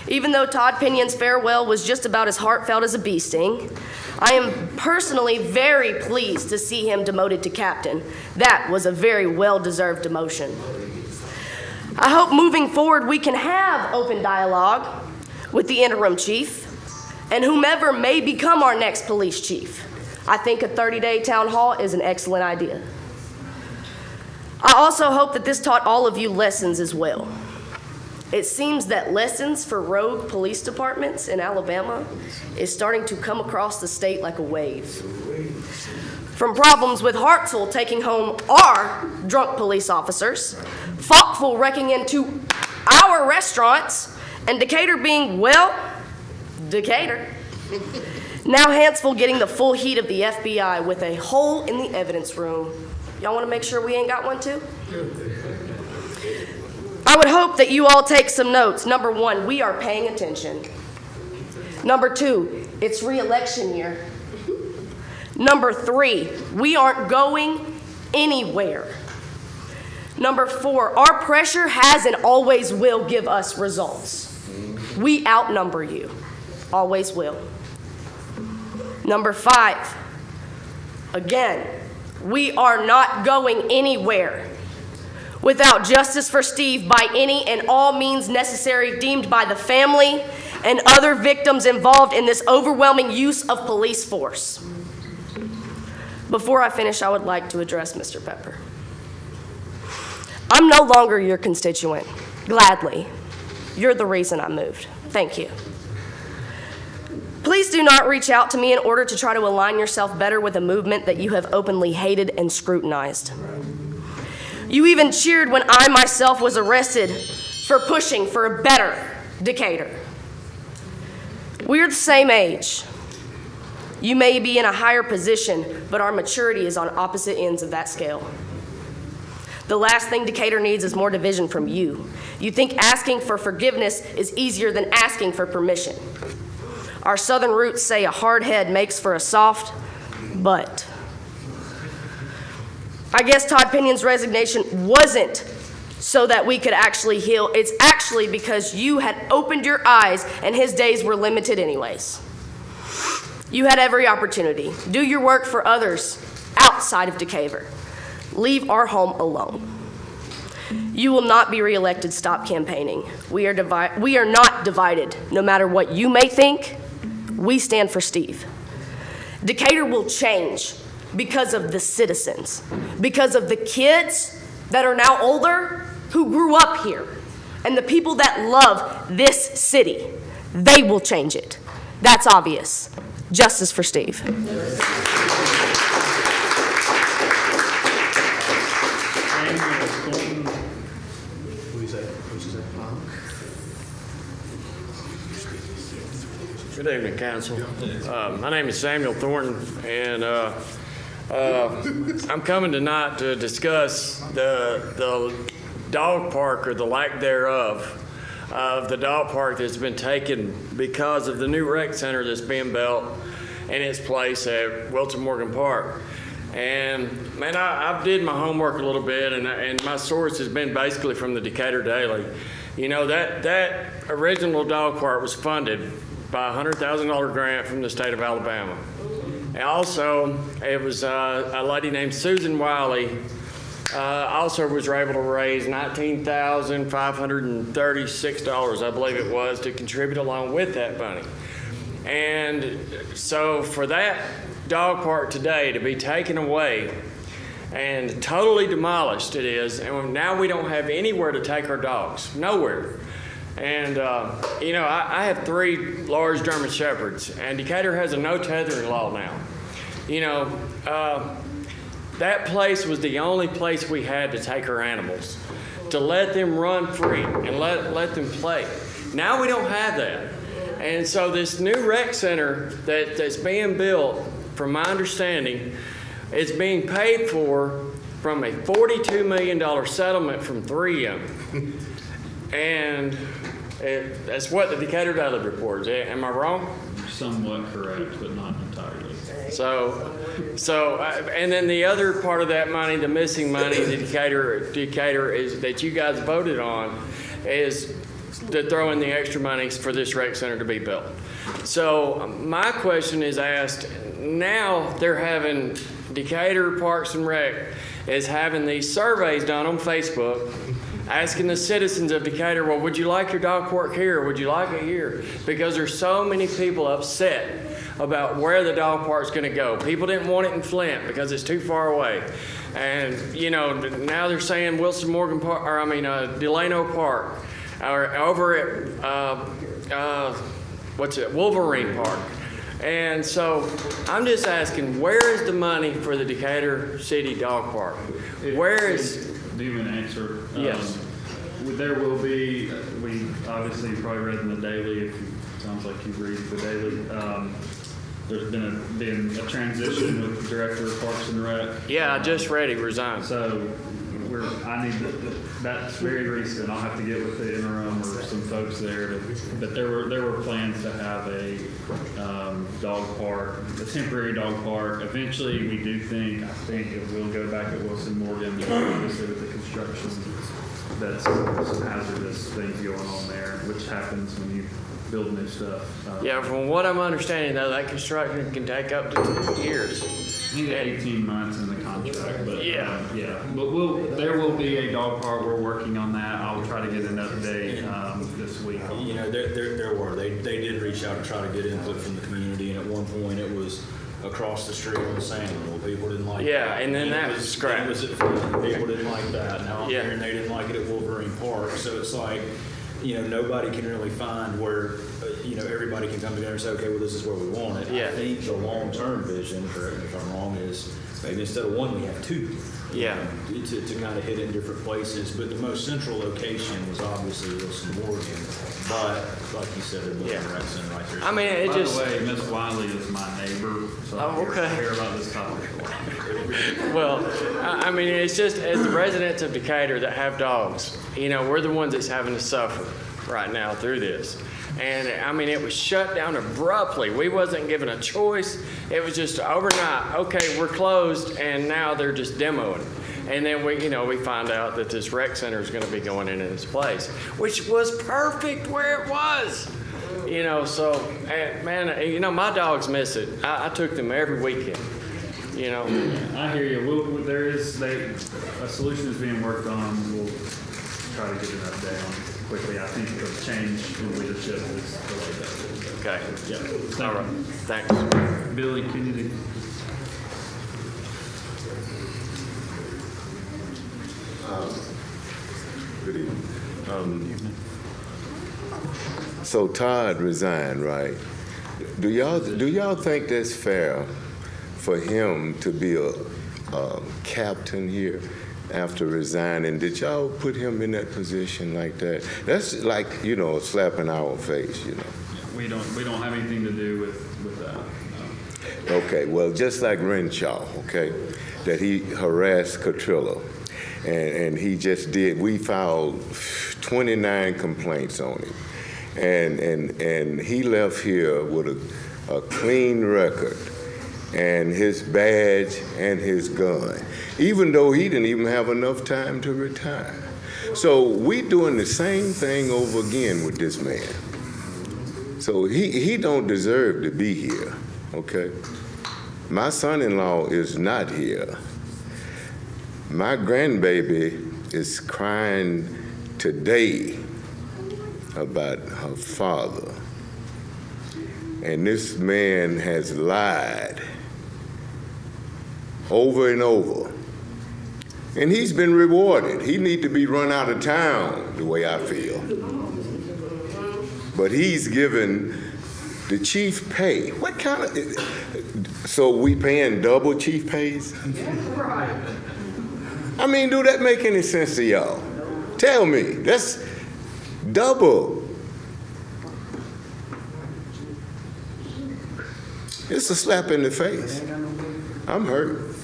Even though Todd Pinion's farewell was just about as heartfelt as a bee sting, I am personally very pleased to see him demoted to captain. That was a very well-deserved demotion. I hope moving forward we can have open dialogue with the interim chief and whomever may become our next police chief. I think a 30-day town hall is an excellent idea. I also hope that this taught all of you lessons as well. It seems that lessons for rogue police departments in Alabama is starting to come across the state like a wave. From problems with Hartselle taking home our drunk police officers, Falkville wrecking into our restaurants, and Decatur being, well, Decatur. Now Hanceville getting the full heat of the FBI with a hole in the evidence room. Y'all want to make sure we ain't got one too? I would hope that you all take some notes. Number one, we are paying attention. Number two, it's re-election year. Number three, we aren't going anywhere. Number four, our pressure has and always will give us results. We outnumber you. Always will. Number five, again, we are not going anywhere without justice for Steve by any and all means necessary deemed by the family and other victims involved in this overwhelming use of police force. Before I finish, I would like to address Mr. Pepper. I'm no longer your constituent. Gladly. You're the reason I moved. Thank you. Please do not reach out to me in order to try to align yourself better with a movement that you have openly hated and scrutinized. You even cheered when I myself was arrested for pushing for a better Decatur. We're the same age. You may be in a higher position, but our maturity is on opposite ends of that scale. The last thing Decatur needs is more division from you. You think asking for forgiveness is easier than asking for permission. Our southern roots say a hard head makes for a soft butt. I guess Todd Pinyon's resignation wasn't so that we could actually heal. It's actually because you had opened your eyes and his days were limited anyways. You had every opportunity. Do your work for others outside of Decatur. Leave our home alone. You will not be reelected. Stop campaigning. We are not divided. No matter what you may think, we stand for Steve. Decatur will change because of the citizens, because of the kids that are now older who grew up here, and the people that love this city. They will change it. That's obvious. Justice for Steve. Good evening, Council. My name is Samuel Thornton, and I'm coming tonight to discuss the dog park, or the lack thereof, of the dog park that's been taken because of the new rec center that's being built in its place at Wilson Morgan Park. And man, I did my homework a little bit, and my source has been basically from the Decatur Daily. You know, that original dog park was funded by a $100,000 grant from the state of Alabama. And also, it was a lady named Susan Wiley also was able to raise $19,536, I believe it was, to contribute along with that money. And so for that dog park today to be taken away and totally demolished, it is, and now we don't have anywhere to take our dogs, nowhere. And, you know, I have 3 large German Shepherds, and Decatur has a no tethering law now. You know, that place was the only place we had to take our animals, to let them run free and let them play. Now we don't have that. And so this new rec center that's being built, from my understanding, is being paid for from a $42 million settlement from 3M. And that's what the Decatur Daily reports. Am I wrong? Somewhat correct, but not entirely. So, and then the other part of that money, the missing money, the Decatur is that you guys voted on, is to throw in the extra monies for this rec center to be built. So my question is asked now. They're having Decatur Parks and Rec is having these surveys done on Facebook, asking the citizens of Decatur, well, would you like your dog park here, or would you like it here? Because there's so many people upset about where the dog park's going to go. People didn't want it in Flint because it's too far away. And, you know, now they're saying Wilson Morgan Park, or I mean, Delano Park, or over at, Wolverine Park. And so I'm just asking, where is the money for the Decatur City Dog Park? Where is... Do you have an answer? Yes. There will be, we obviously you probably read in the Daily, sounds like you read the Daily. There's been a transition with the Director of Parks and Rec. Yeah, I just read he resigned. So that's very recent. I'll have to get with the interim or some folks there. But there were plans to have a dog park, a temporary dog park. Eventually, I think it will go back at Wilson Morgan. Obviously, with the construction, that's some hazardous things going on there, which happens when you build new stuff. Yeah, from what I'm understanding, though, that construction can take up to 2 years. I think 18 months in the contract, but yeah. But there will be a dog park. We're working on that. I'll try to get an update this week. You know, they did reach out and try to get input from the community, and at one point it was across the street on Samuel. People didn't like that. Yeah, and then that was scrapped. People didn't like that. Now I'm hearing they didn't like it at Wolverine Park. So it's like, you know, nobody can really find where, you know, everybody can come together and say, okay, well, this is where we want it. Yeah. I think the long-term vision, correct me if I'm wrong, is maybe instead of 1, we have 2. Yeah. To kind of hit it in different places. But the most central location was obviously Wilson Morgan. But, like you said, they're building rec center right there. I mean, it By just... the way, Miss Wiley is my neighbor, so I hear about this topic a lot. Well, I mean, it's just, as the residents of Decatur that have dogs, you know, we're the ones that's having to suffer right now through this. And I mean, it was shut down abruptly. We wasn't given a choice. It was just overnight, okay, we're closed, and now they're just demoing. And then we find out that this rec center is going to be going in its place, which was perfect where it was. So, man, my dogs miss it. I took them every weekend. I hear you. A solution is being worked on. We'll try to get an update on it quickly. I think the change in leadership is delayed that a little bit. Okay. Yeah. All right. Thanks. Billy, can you? Good evening. So Todd resigned, right? Do y'all think that's fair for him to be a captain here after resigning? Did y'all put him in that position like that? That's like, a slap in our face, We don't have anything to do with that. No. Okay, well, just like Renshaw, okay, that he harassed Catrillo, and he just did. We filed 29 complaints on him, and he left here with a clean record and his badge and his gun, even though he didn't even have enough time to retire. So we doing the same thing over again with this man. So he don't deserve to be here, okay? My son-in-law is not here. My grandbaby is crying today about her father. And this man has lied over and over. And he's been rewarded. He need to be run out of town, the way I feel. But he's given the chief pay. What kind of, so we paying double chief pays? I mean, do that make any sense to y'all? Tell me, that's double. It's a slap in the face. I'm hurt.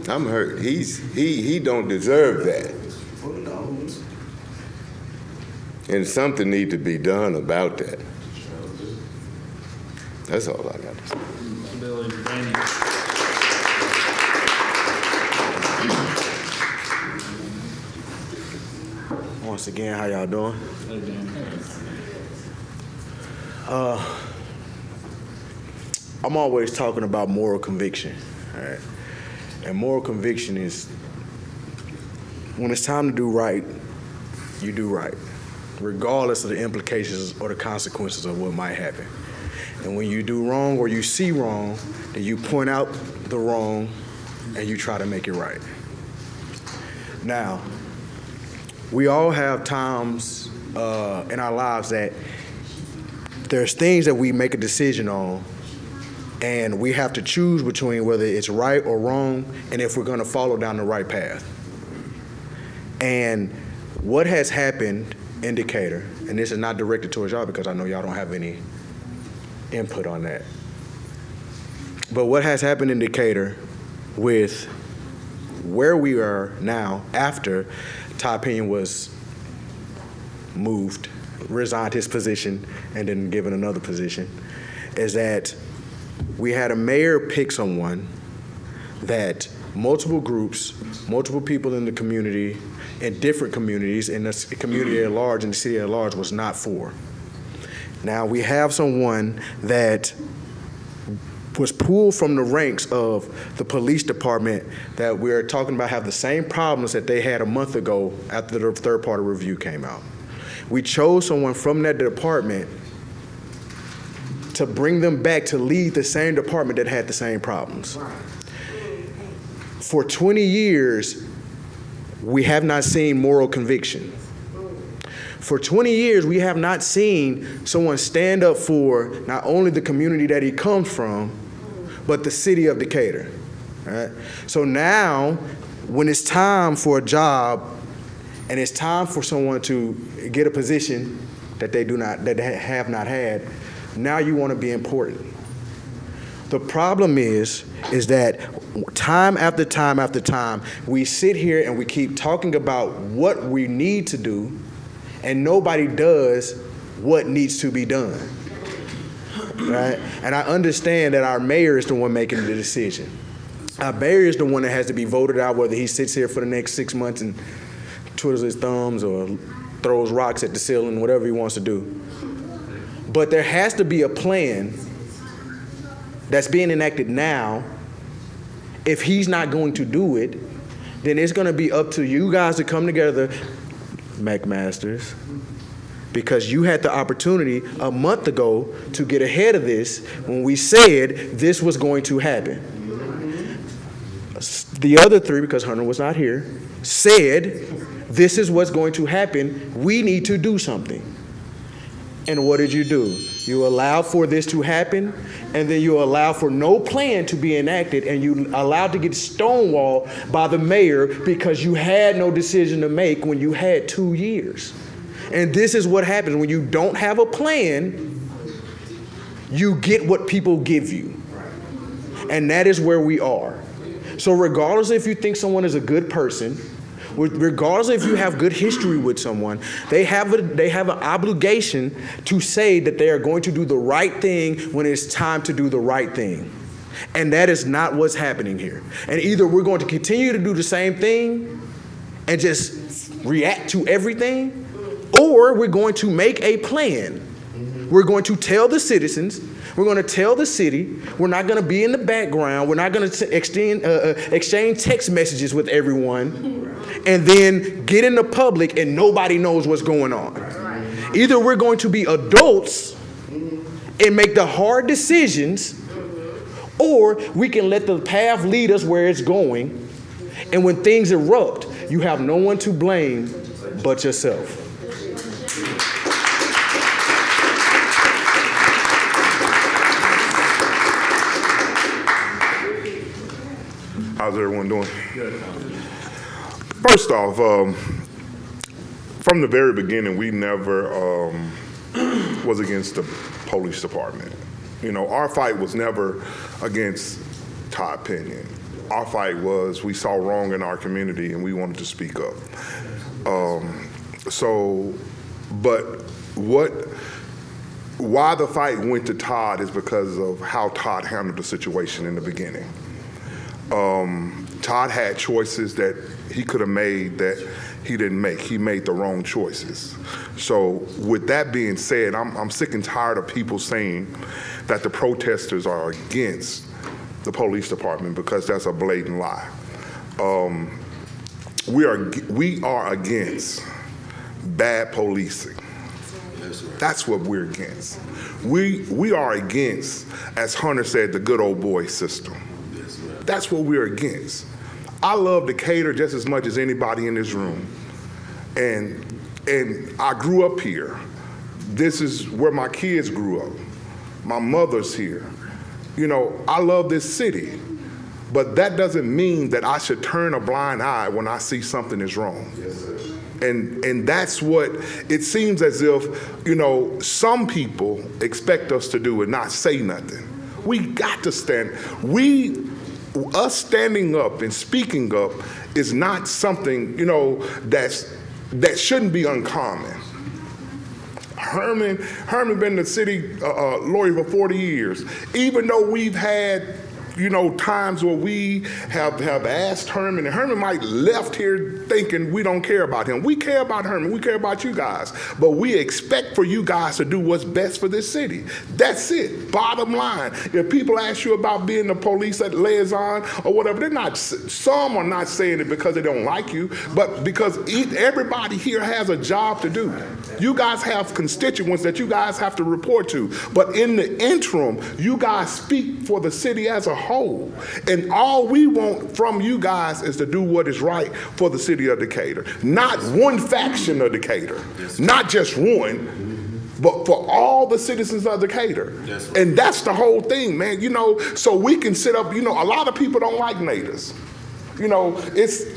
I'm hurt. He don't deserve that. And something need to be done about that. That's all I got to say. Billy, Danny. Once again, how y'all doing? Hey, Dan. I'm always talking about moral conviction, all right? And moral conviction is when it's time to do right, you do right, regardless of the implications or the consequences of what might happen. And when you do wrong or you see wrong, then you point out the wrong and you try to make it right. Now, we all have times in our lives that there's things that we make a decision on and we have to choose between whether it's right or wrong and if we're going to follow down the right path. And what has happened in Decatur, and this is not directed towards y'all because I know y'all don't have any input on that, but what has happened in Decatur with where we are now after Todd Pinion was moved, resigned his position, and then given another position, is that we had a mayor pick someone that multiple groups, multiple people in the community, in different communities, in the community at large, in the city at large, was not for. Now we have someone that was pulled from the ranks of the police department that we're talking about have the same problems that they had a month ago after the third-party review came out. We chose someone from that department to bring them back to lead the same department that had the same problems. For 20 years, we have not seen moral conviction. For 20 years, we have not seen someone stand up for not only the community that he comes from, but the city of Decatur. Right? So now, when it's time for a job and it's time for someone to get a position that they have not had, now you want to be important. The problem is that time after time after time, we sit here and we keep talking about what we need to do, and nobody does what needs to be done, right? And I understand that our mayor is the one making the decision. Our mayor is the one that has to be voted out, whether he sits here for the next 6 months and twiddles his thumbs or throws rocks at the ceiling, whatever he wants to do. But there has to be a plan that's being enacted now. If he's not going to do it, then it's going to be up to you guys to come together, McMasters, because you had the opportunity a month ago to get ahead of this when we said this was going to happen. The other three, because Hunter was not here, said this is what's going to happen. We need to do something. And what did you do? You allowed for this to happen, and then you allowed for no plan to be enacted, and you allowed to get stonewalled by the mayor because you had no decision to make when you had 2 years. And this is what happens when you don't have a plan, you get what people give you. And that is where we are. So regardless if you think someone is a good person, regardless if you have good history with someone, they have an obligation to say that they are going to do the right thing when it's time to do the right thing. And that is not what's happening here. And either we're going to continue to do the same thing and just react to everything, or we're going to make a plan. We're going to tell the citizens, we're going to tell the city, we're not going to be in the background, we're not going to exchange text messages with everyone, and then get in the public and nobody knows what's going on. Either we're going to be adults and make the hard decisions, or we can let the path lead us where it's going, and when things erupt, you have no one to blame but yourself. How's everyone doing? Good. First off, from the very beginning, we never was against the police department. You know, our fight was never against Todd Pinion. Our fight was we saw wrong in our community and we wanted to speak up. Why the fight went to Todd is because of how Todd handled the situation in the beginning. Todd had choices that he could have made that he didn't make. He made the wrong choices. So with that being said, I'm sick and tired of people saying that the protesters are against the police department, because that's a blatant lie. We are against bad policing. That's what we're against. We are against, as Hunter said, the good old boy system. That's what we're against. I love Decatur just as much as anybody in this room. And I grew up here. This is where my kids grew up. My mother's here. You know, I love this city. But that doesn't mean that I should turn a blind eye when I see something is wrong. Yes, sir. And that's what it seems as if, you know, some people expect us to do and not say nothing. We got to stand. Us standing up and speaking up is not something, you know, that shouldn't be uncommon. Herman been the city lawyer for 40 years. Even though we've had, you know, times where we have asked Herman, and Herman might left here thinking we don't care about him. We care about Herman. We care about you guys. But we expect for you guys to do what's best for this city. That's it. Bottom line. If people ask you about being the police liaison or whatever, some are not saying it because they don't like you, but because everybody here has a job to do. You guys have constituents that you guys have to report to. But in the interim, you guys speak for the city as a whole. And all we want from you guys is to do what is right for the city of Decatur. Not one faction of Decatur, not just one, but for all the citizens of Decatur. And that's the whole thing, man. You know, so we can sit up, you know, a lot of people don't like natives. You know,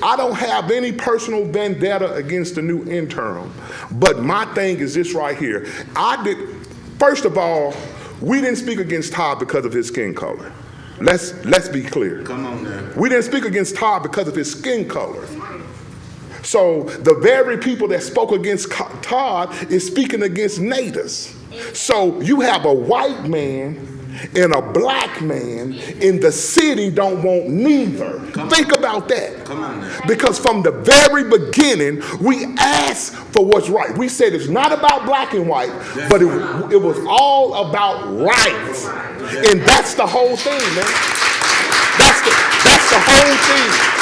I don't have any personal vendetta against the new interim. But my thing is this right here. First of all, we didn't speak against Todd because of his skin color. Let's be clear. Come on now. We didn't speak against Todd because of his skin color. So the very people that spoke against Todd is speaking against natives. So you have a white man and a black man in the city don't want neither. Think about that. Come on now. Because from the very beginning, we asked for what's right. We said it's not about black and white, but it was all about rights. And that's the whole thing, man. That's the whole thing.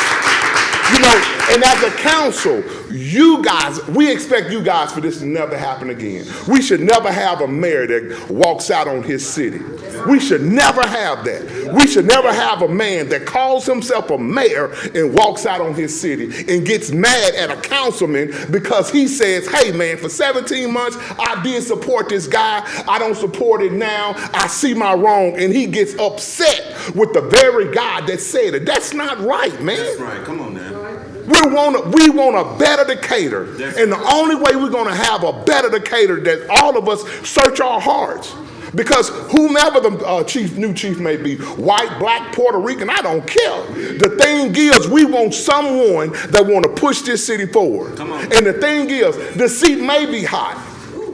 You know, and as a council, you guys, we expect you guys for this to never happen again. We should never have a mayor that walks out on his city. We should never have that. We should never have a man that calls himself a mayor and walks out on his city and gets mad at a councilman because he says, hey man, for 17 months, I did support this guy. I don't support it now. I see my wrong. And he gets upset with the very guy that said it. That's not right, man. That's right. Come on now. We want a better Decatur. And the only way we're going to have a better Decatur that all of us search our hearts. Because whomever the new chief may be, white, black, Puerto Rican, I don't care. The thing is, we want someone that want to push this city forward. Come on. And the thing is, the seat may be hot.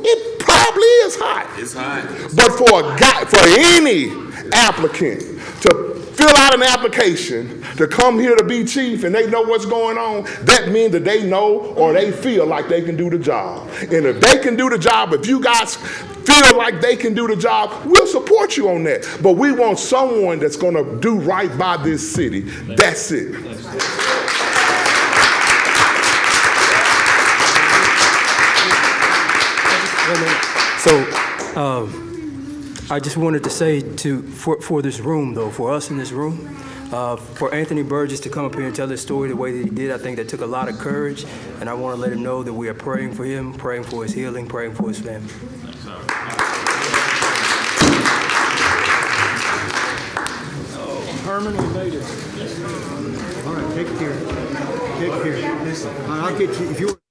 It probably is hot. It's hot. But for any applicant to fill out an application to come here to be chief and they know what's going on, that means that they know or they feel like they can do the job. And if they can do the job, if you guys feel like they can do the job, we'll support you on that. But we want someone that's going to do right by this city. That's it. So, I just wanted to say for this room, though, for us in this room, for Anthony Burgess to come up here and tell his story the way that he did, I think that took a lot of courage, and I want to let him know that we are praying for him, praying for his healing, praying for his family. Herman, we made it. All right, take care. Take care. Listen, I'll get you, if you